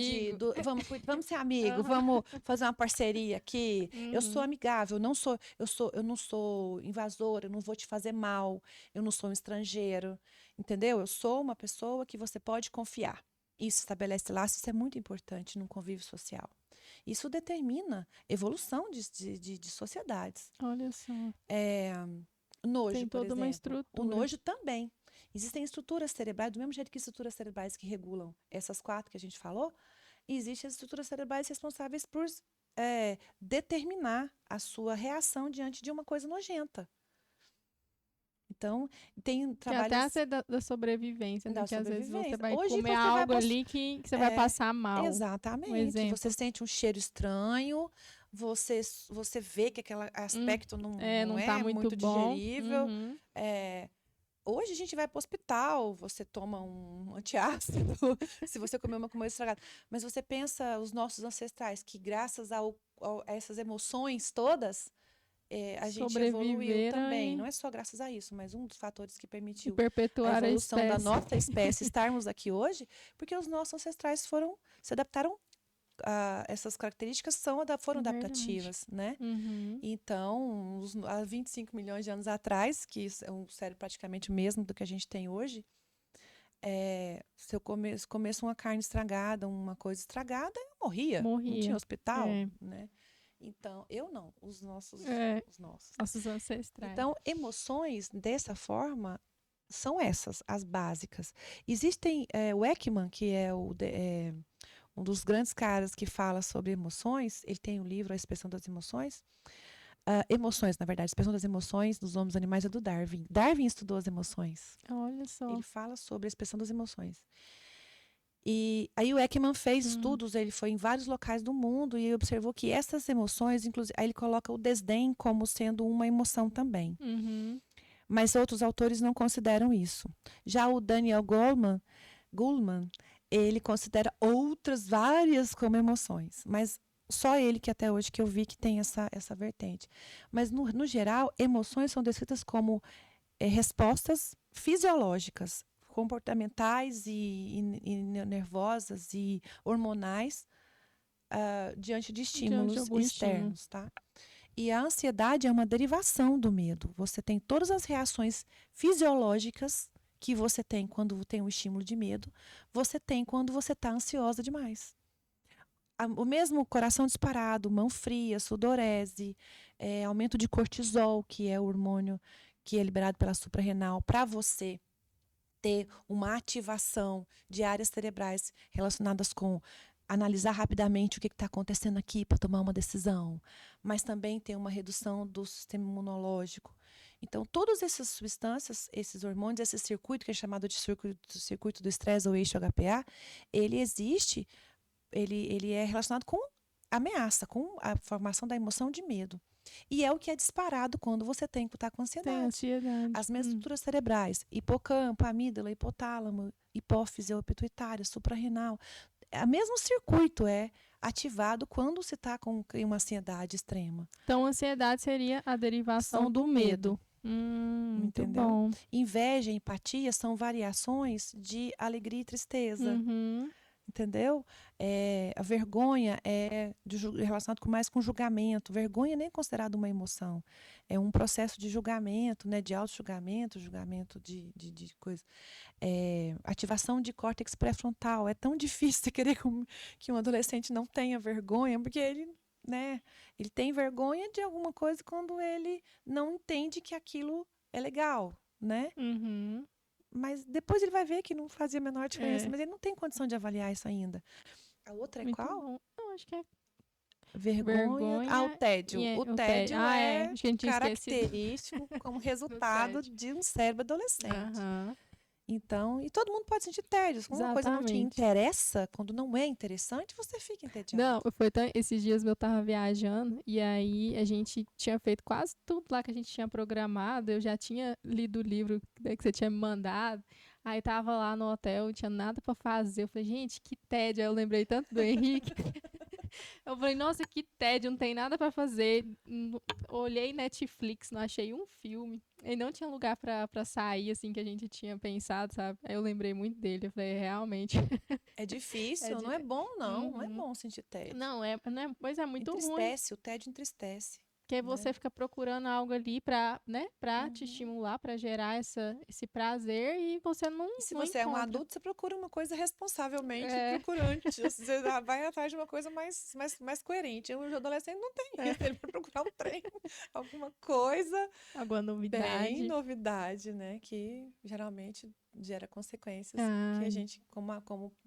vamos ser amigo, vamos fazer uma parceria aqui. Eu sou amigável, eu não sou invasora, eu não vou te fazer mal, eu não sou um estrangeiro, entendeu? Eu sou uma pessoa que você pode confiar. Isso estabelece laços, isso é muito importante num convívio social. Isso determina evolução de sociedades. Olha só. Nojo, tem toda uma estrutura. O nojo também. Existem estruturas cerebrais, do mesmo jeito que estruturas cerebrais que regulam essas 4 que a gente falou, existem as estruturas cerebrais responsáveis por determinar a sua reação diante de uma coisa nojenta. Então, tem trabalhos... Que até da sobrevivência, né? Que às vezes você vai Hoje comer algo ali que você vai passar mal. Exatamente. Você sente um cheiro estranho, você vê que aquele aspecto não tá muito digerível. Hoje a gente vai para o hospital, você toma um antiácido, se você comer uma comida estragada. Mas você pensa os nossos ancestrais, que graças a essas emoções todas, a gente evoluiu também. Não é só graças a isso, mas um dos fatores que permitiu perpetuar a evolução da nossa espécie estarmos aqui hoje, porque os nossos ancestrais se adaptaram. Essas características foram adaptativas, né? Então, há 25 milhões de anos atrás, que é um cérebro praticamente o mesmo do que a gente tem hoje, se eu comesse uma carne estragada, uma coisa estragada, eu morria. Não tinha hospital, né? Então, eu não, os nossos, É, os nossos. nossos ancestrais. Então, emoções dessa forma são essas, as básicas. Existem, o Ekman, que é um dos grandes caras que fala sobre emoções, ele tem um livro, A Expressão das Emoções. Emoções, na verdade, a expressão das emoções nos homens e animais é do Darwin. Darwin estudou as emoções. Olha só. Ele fala sobre a expressão das emoções. E aí o Ekman fez estudos, ele foi em vários locais do mundo e observou que essas emoções, inclusive, aí ele coloca o desdém como sendo uma emoção também. Uhum. Mas outros autores não consideram isso. Já o Daniel Goleman, ele considera outras várias como emoções, mas só ele que até hoje que eu vi que tem essa vertente. Mas, no geral, emoções são descritas como respostas fisiológicas, comportamentais e nervosas e hormonais diante de estímulos algum estímulo. externos, tá? E a ansiedade é uma derivação do medo. Você tem todas as reações fisiológicas que você tem quando tem um estímulo de medo, você tem quando você está ansiosa demais. O mesmo coração disparado, mão fria, sudorese, aumento de cortisol, que é o hormônio que é liberado pela suprarrenal, para você ter uma ativação de áreas cerebrais relacionadas com analisar rapidamente o que está acontecendo aqui para tomar uma decisão, mas também ter uma redução do sistema imunológico. Então, todas essas substâncias, esses hormônios, esse circuito que é chamado de circuito do estresse ou eixo HPA, ele existe, ele é relacionado com ameaça, com a formação da emoção de medo. E é o que é disparado quando você está com ansiedade. Tem ansiedade. As mesmas estruturas cerebrais, hipocampo, amígdala, hipotálamo, hipófise ou pituitária, suprarrenal. O mesmo circuito é ativado quando você está com uma ansiedade extrema. Então, ansiedade seria a derivação do medo. Muito Entendeu? bom. Inveja e empatia são variações de alegria e tristeza. Uhum. Entendeu? A vergonha é relacionado mais com julgamento. Vergonha nem é considerada uma emoção. É um processo de julgamento, né? De auto-julgamento, julgamento de coisa. Ativação de córtex pré-frontal. É tão difícil você querer que um adolescente não tenha vergonha, porque ele, né? Ele tem vergonha de alguma coisa quando ele não entende que aquilo é legal, né? Uhum. Mas depois ele vai ver que não fazia a menor diferença, mas ele não tem condição de avaliar isso ainda. A outra é Muito qual? bom. Eu acho que é Vergonha. O tédio. O tédio é acho que a gente tinha esquecido. característico como resultado de um cérebro adolescente. Aham. Então, e todo mundo pode sentir tédio. Quando uma coisa não te Exatamente. interessa, quando não é interessante, você fica entediado. Não, esses dias eu tava viajando e aí a gente tinha feito quase tudo lá que a gente tinha programado. Eu já tinha lido o livro que você tinha me mandado. Aí tava lá no hotel, não tinha nada pra fazer. Eu falei, gente, que tédio. Aí eu lembrei tanto do Henrique. Eu falei, nossa, que tédio, não tem nada pra fazer. Olhei Netflix, não achei um filme. E não tinha lugar pra sair, assim, que a gente tinha pensado, sabe? Aí eu lembrei muito dele. Eu falei, realmente. É difícil, não é bom, não. Não é bom sentir tédio. Não, pois é muito ruim. Entristece, o tédio entristece. Porque aí você fica procurando algo ali pra te estimular, pra gerar esse prazer e você não. E se não você é um encontra. adulto, você procura uma coisa responsavelmente procurante. Você vai atrás de uma coisa mais coerente. O adolescente não tem isso. Ele vai procurar um trem, alguma coisa. Alguma novidade. Bem novidade, né? Que geralmente gera consequências que a gente, como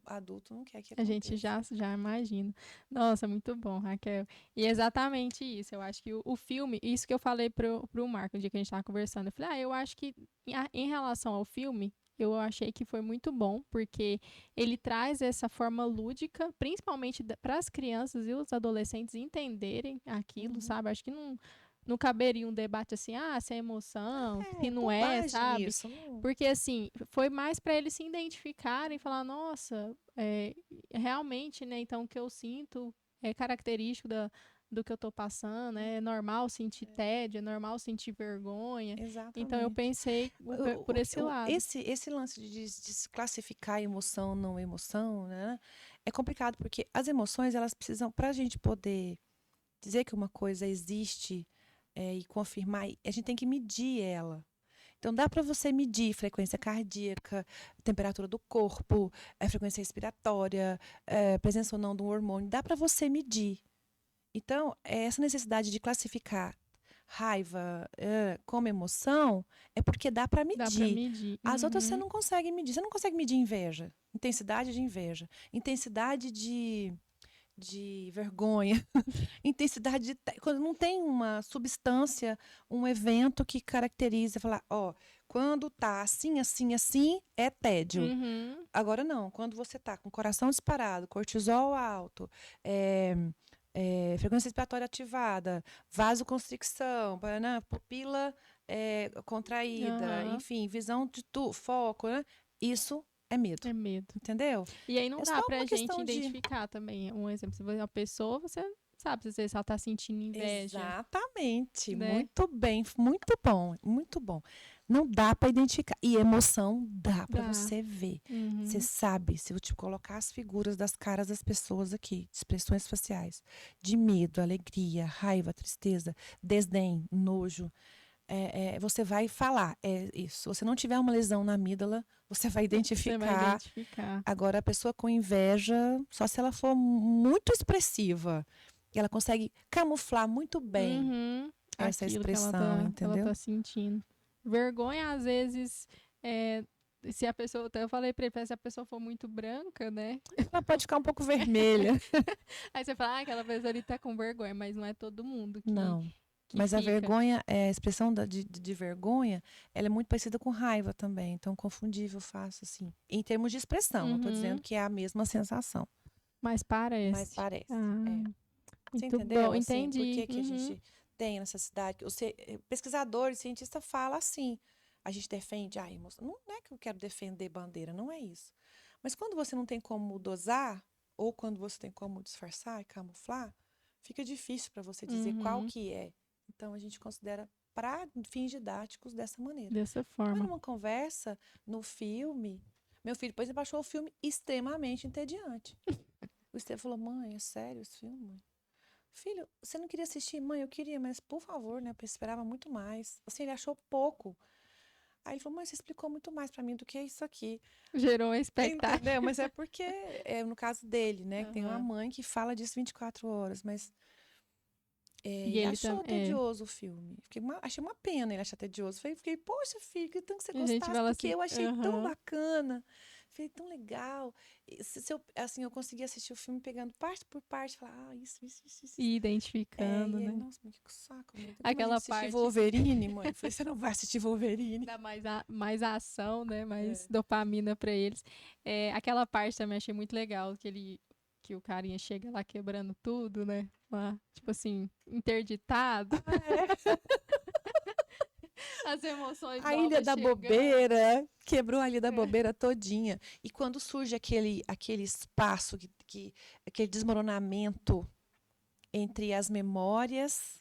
adulto, não quer que aconteça. A gente já imagina. Nossa, muito bom, Raquel. E é exatamente isso. Eu acho que o filme, isso que eu falei pro Marco no dia que a gente tava conversando. Eu falei, eu acho que em relação ao filme, eu achei que foi muito bom, porque ele traz essa forma lúdica, principalmente para as crianças e os adolescentes entenderem aquilo, sabe? Acho que não caberia um debate assim, se é emoção, se não é, sabe? Isso, não. Porque, assim, foi mais para eles se identificarem e falar, nossa, realmente, né, então o que eu sinto é característico do que eu tô passando, é normal sentir tédio, é normal sentir vergonha. Exatamente. Então eu pensei por esse lado. Esse lance de se classificar emoção, não emoção, né? É complicado, porque as emoções, elas precisam, para a gente poder dizer que uma coisa existe e confirmar, a gente tem que medir ela. Então, dá para você medir frequência cardíaca, temperatura do corpo, frequência respiratória, presença ou não de um hormônio. Dá para você medir. Então, essa necessidade de classificar raiva como emoção é porque dá para Dá pra medir. medir. As outras você Uhum. não consegue medir. Você não consegue medir inveja, intensidade de inveja, intensidade de vergonha, intensidade de. Quando não tem uma substância, um evento que caracteriza, falar, ó, quando tá assim, assim, assim, é tédio. Uhum. Agora não, quando você tá com o coração disparado, cortisol alto, é, frequência respiratória ativada, vasoconstricção, pupila contraída, Aham. enfim, visão de foco, né? Isso é medo, É medo. entendeu? E aí não É só dá pra uma gente questão de. identificar também. Um exemplo, se você é uma pessoa, você sabe se ela tá sentindo inveja, Exatamente, né? muito bem, muito bom, muito bom. Não dá para identificar. E emoção dá para Dá. você ver. Você Uhum. sabe, se eu te colocar as figuras das caras das pessoas aqui, expressões faciais, de medo, alegria, raiva, tristeza, desdém, nojo, você vai falar, é isso. Se você não tiver uma lesão na amígdala, você vai Você vai identificar. identificar. Agora, a pessoa com inveja, só se ela for muito expressiva, ela consegue camuflar muito bem Uhum. essa Aquilo que expressão, que ela entendeu? tá sentindo. Vergonha, às vezes, é, se a pessoa, até eu falei pra ele, se a pessoa for muito branca, né? Ela pode ficar um pouco vermelha. Aí você fala, aquela pessoa ali tá com vergonha, mas não é todo mundo Não. que Mas a fica. vergonha, a expressão de vergonha, ela é muito parecida com raiva também. Então, confundível, fácil, assim. Em termos de expressão, não estou dizendo Uhum. que é a mesma sensação, Mas mas parece. parece. Ah, Você muito entendeu? bom, Assim, por entendi. que que a Uhum. gente tem a necessidade? Pesquisadores, cientistas falam assim. A gente defende, emoção. Não é que eu quero defender bandeira, não é isso. Mas quando você não tem como dosar, ou quando você tem como disfarçar e camuflar, fica difícil para você dizer qual Uhum. que é. Então a gente considera para fins didáticos dessa maneira. Dessa Mas forma. numa conversa, no filme, meu filho, por exemplo, achou o filme extremamente entediante. O Estevão falou: mãe, é sério esse filme, mãe? Filho, você não queria assistir? Mãe, eu queria, mas por favor, né? Eu esperava muito mais. Assim, ele achou pouco. Aí ele falou: mãe, você explicou muito mais pra mim do que isso aqui. Gerou uma expectativa. Entendeu? Mas é porque, no caso dele, né? Que tem uma Aham. mãe que fala disso 24 horas. Mas E ele ele achou também. É. tedioso o filme. Achei uma pena ele achar tedioso. Fiquei, poxa, filho, que tanto que você A gente gostasse, fala porque assim. eu achei tão Aham. bacana. Falei, tão legal. E se eu, assim, eu consegui assistir o filme pegando parte por parte, falar, isso. E identificando, E ele, né? nossa, mas que saco, mãe. Tem como a gente Aquela assistir parte Wolverine, mãe? Eu falei, você não vai assistir Wolverine? dá mais ação, né? Mais É. dopamina pra eles. É, aquela parte também achei muito legal, que o carinha chega lá quebrando tudo, né? Lá, tipo assim, interditado. É. As emoções A Ilha novas da chegando. Bobeira, quebrou a Ilha da É. Bobeira todinha. E quando surge aquele espaço, aquele desmoronamento entre as memórias,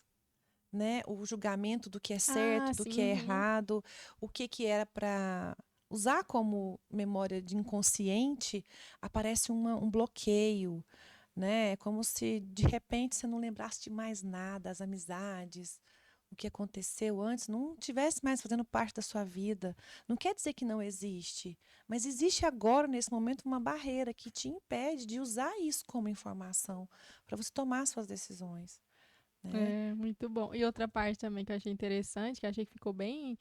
né, o julgamento do que é Ah, certo, do que sim. é Uhum. errado, o que era para usar como memória de inconsciente, aparece um bloqueio, né? É como se de repente você não lembrasse de mais nada, as amizades, o que aconteceu antes não tivesse mais fazendo parte da sua vida. Não quer dizer que não existe, mas existe agora, nesse momento, uma barreira que te impede de usar isso como informação para você tomar suas decisões, né? É, muito bom. E outra parte também que eu achei interessante, que eu achei que ficou bem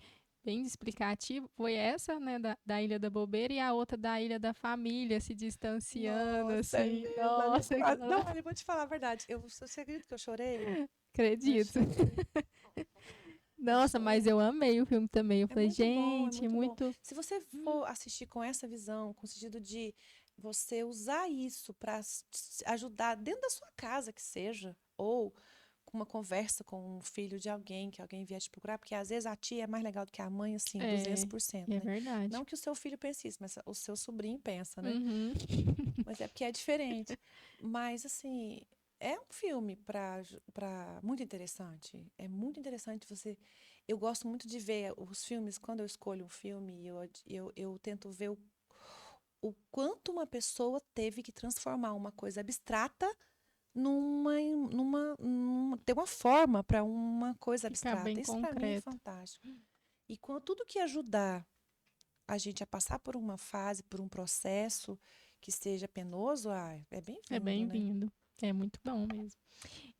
explicativo, foi essa, né, da Ilha da Bobeira e a outra da Ilha da Família, se distanciando, Nossa, é assim. mesmo. Nossa, Não, ali vou te falar a verdade. Você acredita que eu chorei? Eu acredito. chorei. Eu Nossa, mas chorei. eu amei o filme também. Eu É falei, muito bom, é gente, muito bom. muito. Se você for assistir com essa visão, com o sentido de você usar isso para ajudar dentro da sua casa, que seja, ou com uma conversa com um filho de alguém, que alguém vier te procurar, porque às vezes a tia é mais legal do que a mãe, assim, É, 200%, é né? verdade. Não que o seu filho pense isso, mas o seu sobrinho pensa, né? Uhum. Mas é porque é diferente. Mas, assim, é um filme para muito interessante. É muito interessante você. Eu gosto muito de ver os filmes, quando eu escolho um filme, eu tento ver o quanto uma pessoa teve que transformar uma coisa abstrata ter uma forma para uma coisa Ficar bem abstrata. Isso para mim é concreto. fantástico. E com tudo que ajudar a gente a passar por uma fase, por um processo que seja penoso, é É bem-vindo, né? bem-vindo. É muito bom mesmo.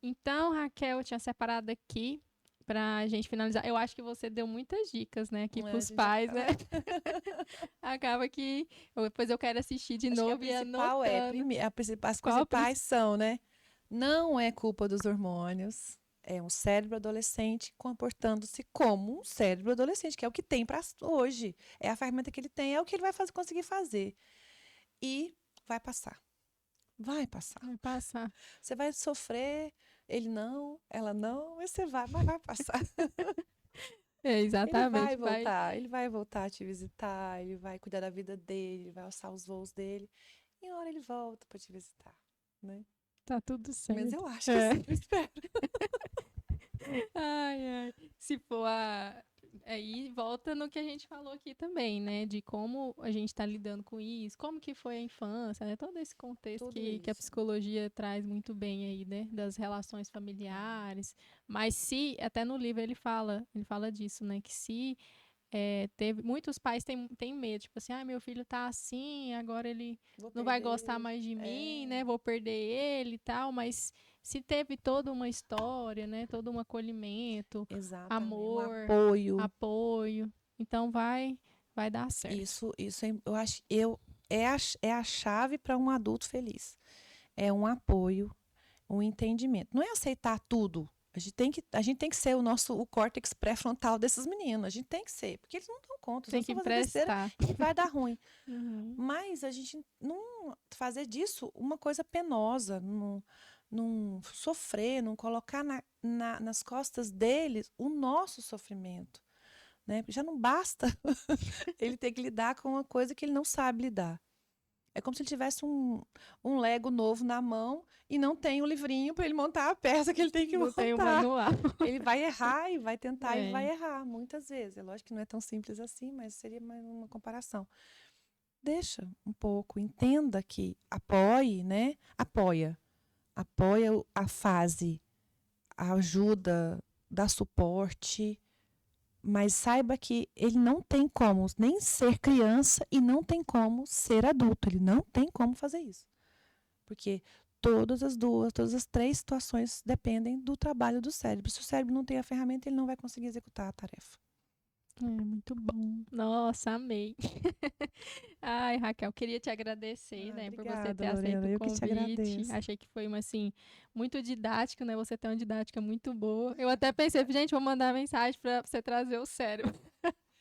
Então, Raquel, eu tinha separado aqui pra gente finalizar. Eu acho que você deu muitas dicas, né, aqui A pros gente já pais, né? Acaba que depois eu quero assistir de Acho que a novo e principal anotando. as Qual a principais são, né? Não é culpa dos hormônios. É um cérebro adolescente comportando-se como um cérebro adolescente, que é o que tem para hoje. É a ferramenta que ele tem, é o que ele vai conseguir fazer. E vai passar. Vai passar. Vai passar. Você vai sofrer, ele não, ela não, mas você vai, mas vai passar. É, exatamente. Vai. Ele vai voltar a te visitar, ele vai cuidar da vida dele, ele vai alçar os voos dele. E uma hora ele volta para te visitar, né? Tá tudo Mas certo. eu acho que É. sim, eu espero. Ai, ai. Se for a. Aí volta no que a gente falou aqui também, né? De como a gente tá lidando com isso, como que foi a infância, né? Todo esse contexto Tudo que a isso. psicologia traz muito bem aí, né? Das relações familiares. Mas se, até no livro ele fala disso, né? Que se teve, muitos pais têm medo, tipo assim, ah, meu filho tá assim, agora ele Vou não vai perder gostar ele. mais de mim, É, né? Vou perder ele e tal, mas se teve toda uma história, né? Todo um acolhimento, exatamente. Um amor, apoio. apoio, então vai dar certo. Isso eu acho, é a chave para um adulto feliz. É um apoio, um entendimento. Não é aceitar tudo. A gente tem que ser o córtex pré-frontal desses meninos. A gente tem que ser, porque eles não dão conta. Tem Senão que só fazer besteira emprestar. e vai dar ruim. Uhum. Mas a gente não fazer disso uma coisa penosa, não sofrer, não colocar nas costas deles o nosso sofrimento. Né? Já não basta ele ter que lidar com uma coisa que ele não sabe lidar. É como se ele tivesse um Lego novo na mão e não tem o livrinho para ele montar a peça que ele tem que Não tem o montar. manual. Ele vai errar e vai tentar e vai É. errar muitas vezes. É lógico que não é tão simples assim, mas seria mais uma comparação. Deixa um pouco, entenda que apoie, né? Apoia a fase, ajuda, dá suporte, mas saiba que ele não tem como nem ser criança e não tem como ser adulto. Ele não tem como fazer isso. Porque todas as três situações dependem do trabalho do cérebro. Se o cérebro não tem a ferramenta, ele não vai conseguir executar a tarefa. Muito bom. Nossa, amei. Ai, Raquel, queria te agradecer, né, por você ter Obrigada, aceito Lorena. o Eu que te convite. agradeço. Achei que foi assim, muito didático, né? Você tem uma didática muito boa. Eu até pensei, gente, vou mandar mensagem para você trazer o cérebro.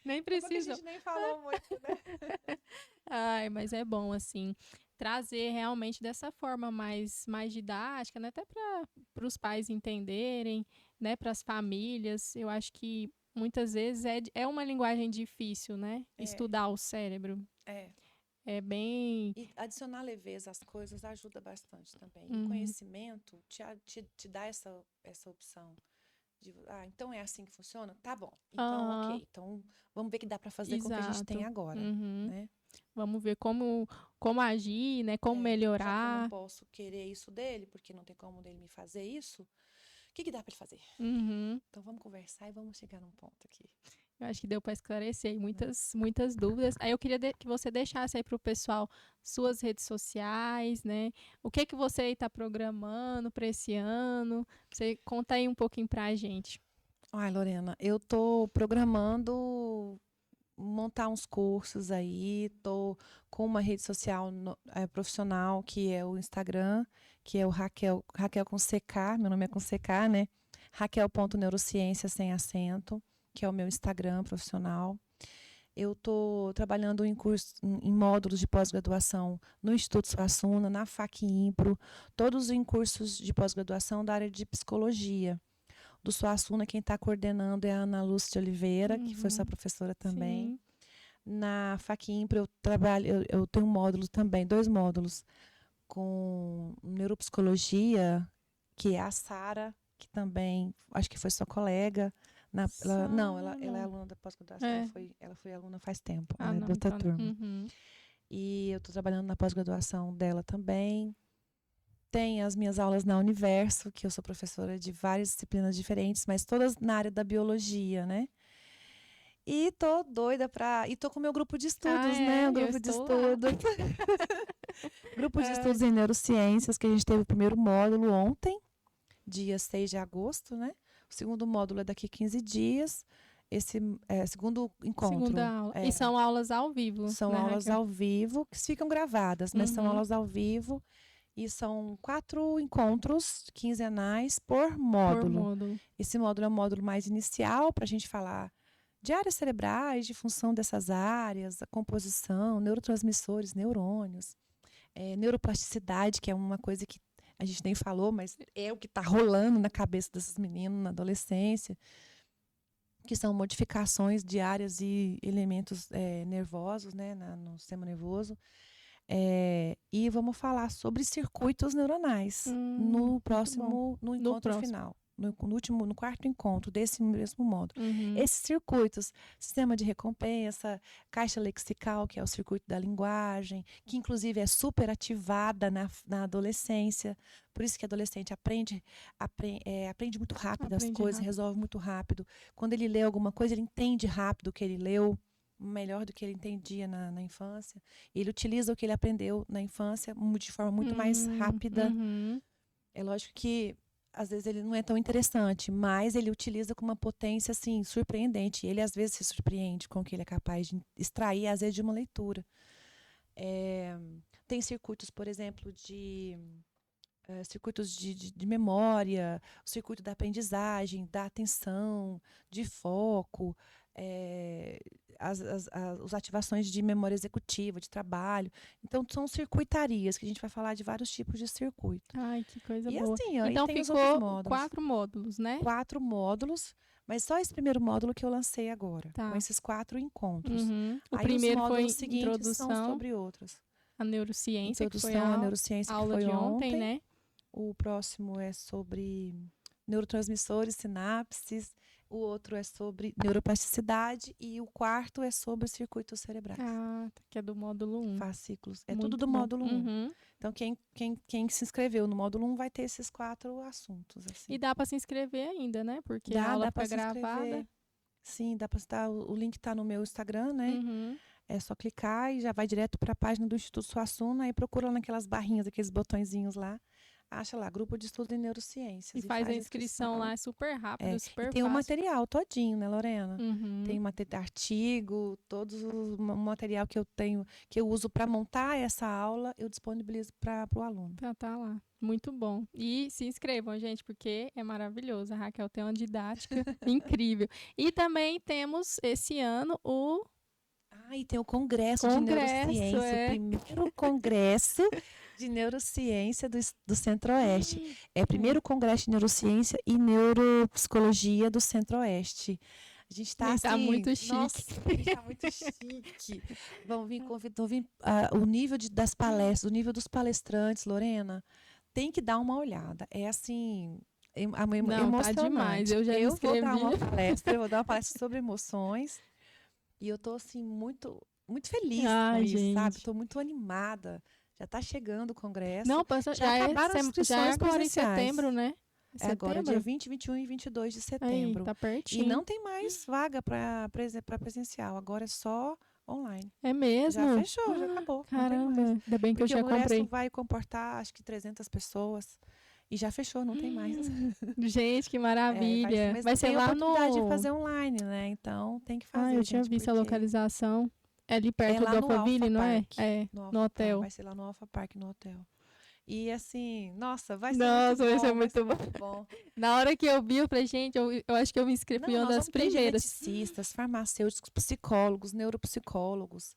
Nem Porque a precisa. gente nem falou muito, né? Ai, mas é bom, assim, trazer realmente dessa forma mais didática, né? Até para os pais entenderem, né? Para as famílias. Eu acho que muitas vezes é uma linguagem difícil, né? É, Estudar o cérebro. é. É bem. E adicionar leveza às coisas ajuda bastante também. E o Uhum, conhecimento te dá essa opção. Então é assim que funciona? Tá bom. Então, aham, ok. Então, vamos ver o que dá para fazer com o que a gente tem exato. agora, Uhum. né? Vamos ver como agir, né? Como Já que eu não melhorar. posso querer isso dele, porque não tem como dele me fazer isso, o que dá para ele fazer? Uhum. Então, vamos conversar e vamos chegar num ponto aqui. Eu acho que deu para esclarecer aí Né? muitas dúvidas. Aí eu queria que você deixasse aí para o pessoal suas redes sociais, né? O que você está programando para esse ano? Você conta aí um pouquinho para a gente. Ai, Lorena, eu tô programando montar uns cursos aí, tô com uma rede social profissional, que é o Instagram, que é o Raquel com CK, meu nome é com CK, né? Raquel.neurociência sem acento, que é o meu Instagram profissional. Eu estou trabalhando em módulos de pós-graduação no Instituto Suassuna, na FAC-Impro, todos em cursos de pós-graduação da área de psicologia. Do Suassuna, quem está coordenando é a Ana Lúcia de Oliveira, que foi sua Uhum. professora também. Sim. Na FAC-Impro eu tenho um módulo também, 2 módulos, com neuropsicologia, que é a Sara, que também, acho que foi sua colega. Ela é Não. aluna da pós-graduação, É. ela foi aluna faz tempo, Ah, ela é não, da outra então. turma. Uhum. E eu estou trabalhando na pós-graduação dela também. Tem as minhas aulas na Universo, que eu sou professora de várias disciplinas diferentes, mas todas na área da biologia, né? E tô doida e tô com o meu grupo de Ah, estudos, né? é, O eu grupo de estou lá. estudo. Grupo de estudos em neurociências, que a gente teve o primeiro módulo ontem, dia 6 de agosto, né? O segundo módulo é daqui a 15 dias. Esse segundo encontro. Segunda aula. E são aulas ao vivo. São né, aulas Raquel? ao vivo, que ficam gravadas, mas são Uhum. aulas ao vivo. E são 4 encontros quinzenais por módulo. Por módulo. Esse módulo é um módulo mais inicial, para a gente falar de áreas cerebrais, de função dessas áreas, a composição, neurotransmissores, neurônios, neuroplasticidade, que é uma coisa que a gente nem falou, mas é o que está rolando na cabeça desses meninos na adolescência, que são modificações de áreas e elementos nervosos, né, no sistema nervoso. E vamos falar sobre circuitos neuronais no encontro final. No quarto encontro desse mesmo módulo. Esses circuitos, sistema de recompensa, caixa lexical, que é o circuito da linguagem, que inclusive é super ativada na adolescência. Por isso que o adolescente aprende muito rápido as coisas, resolve muito rápido. Quando ele lê alguma coisa, ele entende rápido o que ele leu, melhor do que ele entendia na infância. Ele utiliza o que ele aprendeu na infância de forma muito mais rápida. É lógico que às vezes ele não é tão interessante, mas ele utiliza com uma potência assim surpreendente. Ele às vezes se surpreende com o que ele é capaz de extrair, às vezes, de uma leitura. Tem circuitos, por exemplo, circuitos de memória, o circuito da aprendizagem, da atenção, de foco, as ativações de memória executiva, de trabalho. Então, são circuitarias, que a gente vai falar de vários tipos de circuito. Ai, que coisa e boa. Assim, então, tem ficou 4 módulos, né? 4 módulos, mas só esse primeiro módulo que eu lancei agora, com esses 4 encontros. O Aí primeiro os foi introdução são sobre outros. A neurociência, introdução que foi à neurociência, aula que foi de ontem, né? O próximo é sobre neurotransmissores, sinapses. O outro é sobre neuroplasticidade. E o quarto é sobre circuitos cerebrais. Que é do módulo 1. Fascículos. É tudo do módulo 1. Então, quem se inscreveu no módulo 1 vai ter esses 4 assuntos. Assim. E dá para se inscrever ainda, né? Porque a aula fica gravada. Sim, dá para estar. O link está no meu Instagram, né? É só clicar e já vai direto para a página do Instituto Suassuna. Aí procura naquelas barrinhas, aqueles botõezinhos lá. Acha lá, Grupo de Estudo em Neurociências. E faz a inscrição lá, é super rápido, super fácil. Tem o material todinho, né, Lorena? Tem artigo, todo o material que eu tenho, que eu uso para montar essa aula, eu disponibilizo para o aluno. Tá lá. Muito bom. E se inscrevam, gente, porque é maravilhoso. A Raquel tem uma didática incrível. E também temos esse ano e tem o Congresso de Neurociência, o primeiro congresso de neurociência do Centro-Oeste. É o primeiro congresso de neurociência e neuropsicologia do Centro-Oeste. A gente está assim, muito chique. Nossa, tá muito chique. Vamos vir o nível das palestras, o nível dos palestrantes, Lorena, tem que dar uma olhada. É assim, emocionante. Tá demais. Eu já me inscrevi. Eu vou dar uma palestra sobre emoções. E eu tô assim muito feliz com isso, gente. sabe? Tô muito animada. Já tá chegando o congresso. Não, já acabaram as inscrições agora em setembro, né? Agora, dia 20, 21 e 22 de setembro. Aí, tá pertinho. E não tem mais vaga para presencial. Agora é só online. É mesmo? Já fechou, já acabou. Caramba, ainda bem que eu já comprei. Porque o congresso vai comportar, acho que 300 pessoas. E já fechou, não tem mais. Gente, que maravilha. Vai ser lá no... Tem a oportunidade de fazer online, né? Então, tem que fazer, eu tinha visto a localização. É ali perto do Alphaville, não é? No hotel. Vai ser lá no Alpha Park, no hotel. E assim, nossa, vai ser muito bom. Na hora que eu vi, eu falei, gente, eu acho que eu me inscrevi uma das primeiras. Geneticistas, farmacêuticos, psicólogos, neuropsicólogos.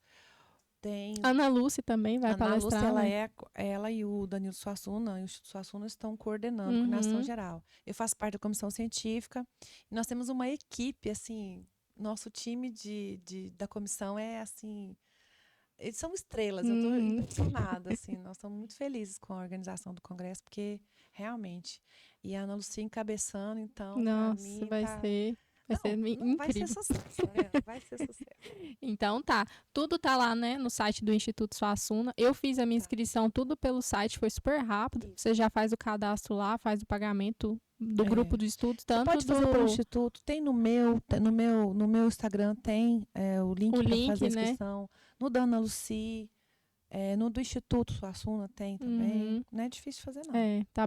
Tem Ana Lúcia também vai palestrar. Ana Lúcia, ela e o Danilo Suassuna, e o Instituto Suassuna estão coordenando, coordenação geral. Eu faço parte da comissão científica e nós temos uma equipe, assim, nosso time da comissão é assim, eles são estrelas, eu estou impressionada, assim, nós estamos muito felizes com a organização do congresso, porque realmente, e a Ana Lúcia encabeçando, então, nossa, vai ser incrível. Vai ser sucesso, vai ser sucesso. Então tá, tudo tá lá, né, no site do Instituto Suassuna. Eu fiz a minha inscrição tudo pelo site, foi super rápido. Você já faz o cadastro lá, faz o pagamento do grupo de estudos, tanto você pode fazer pelo Instituto, tem no meu Instagram, tem o link para fazer a inscrição, né? No da Ana Lucy, No do Instituto Suassuna tem também. Uhum. Não é difícil de fazer, não. Tá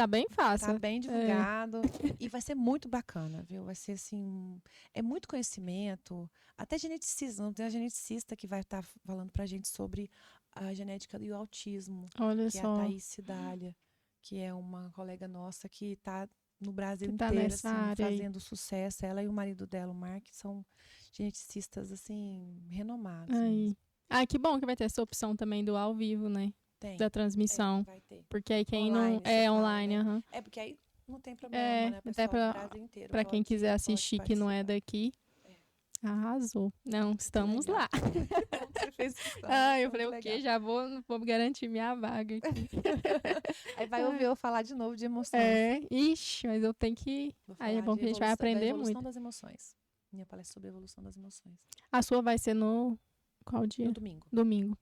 bem fácil. Tá bem divulgado. E vai ser muito bacana, viu? Vai ser assim. É muito conhecimento. Até geneticista. Tem a geneticista que vai estar falando pra gente sobre a genética e o autismo. Olha Que é a só. Thaís Cidália, que é uma colega nossa que tá no Brasil Que tá inteiro, nessa assim, área aí. fazendo sucesso. Ela e o marido dela, o Mark, são geneticistas, assim, renomados Aí. mesmo. Que bom que vai ter essa opção também do ao vivo, né? Tem. Da transmissão. Vai ter. Porque aí quem Online, não. você É fala, online, né? aham. É porque aí não tem problema, né? O Até pessoal do Brasil inteiro pra quem quiser pode assistir que não é participar. daqui. Arrasou. Não, estamos legal. lá. Que bom que você fez isso. Eu falei, o quê? Já vou garantir minha vaga aqui. Aí vai ouvir eu falar de novo de emoções. Ixi, mas eu tenho que. Vou Aí é falar bom de que a gente vai da aprender evolução muito. das emoções. Minha palestra sobre a evolução das emoções. A sua vai ser no. Qual dia? No domingo. Domingo.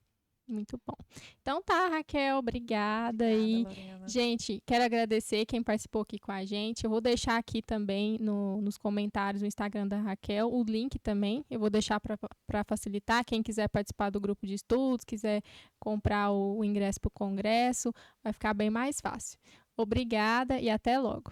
Muito bom. Então tá, Raquel, obrigada. E, Lorena. gente, quero agradecer quem participou aqui com a gente. Eu vou deixar aqui também nos comentários do Instagram da Raquel o link também. Eu vou deixar para facilitar. Quem quiser participar do grupo de estudos, quiser comprar o ingresso para o congresso, vai ficar bem mais fácil. Obrigada e até logo.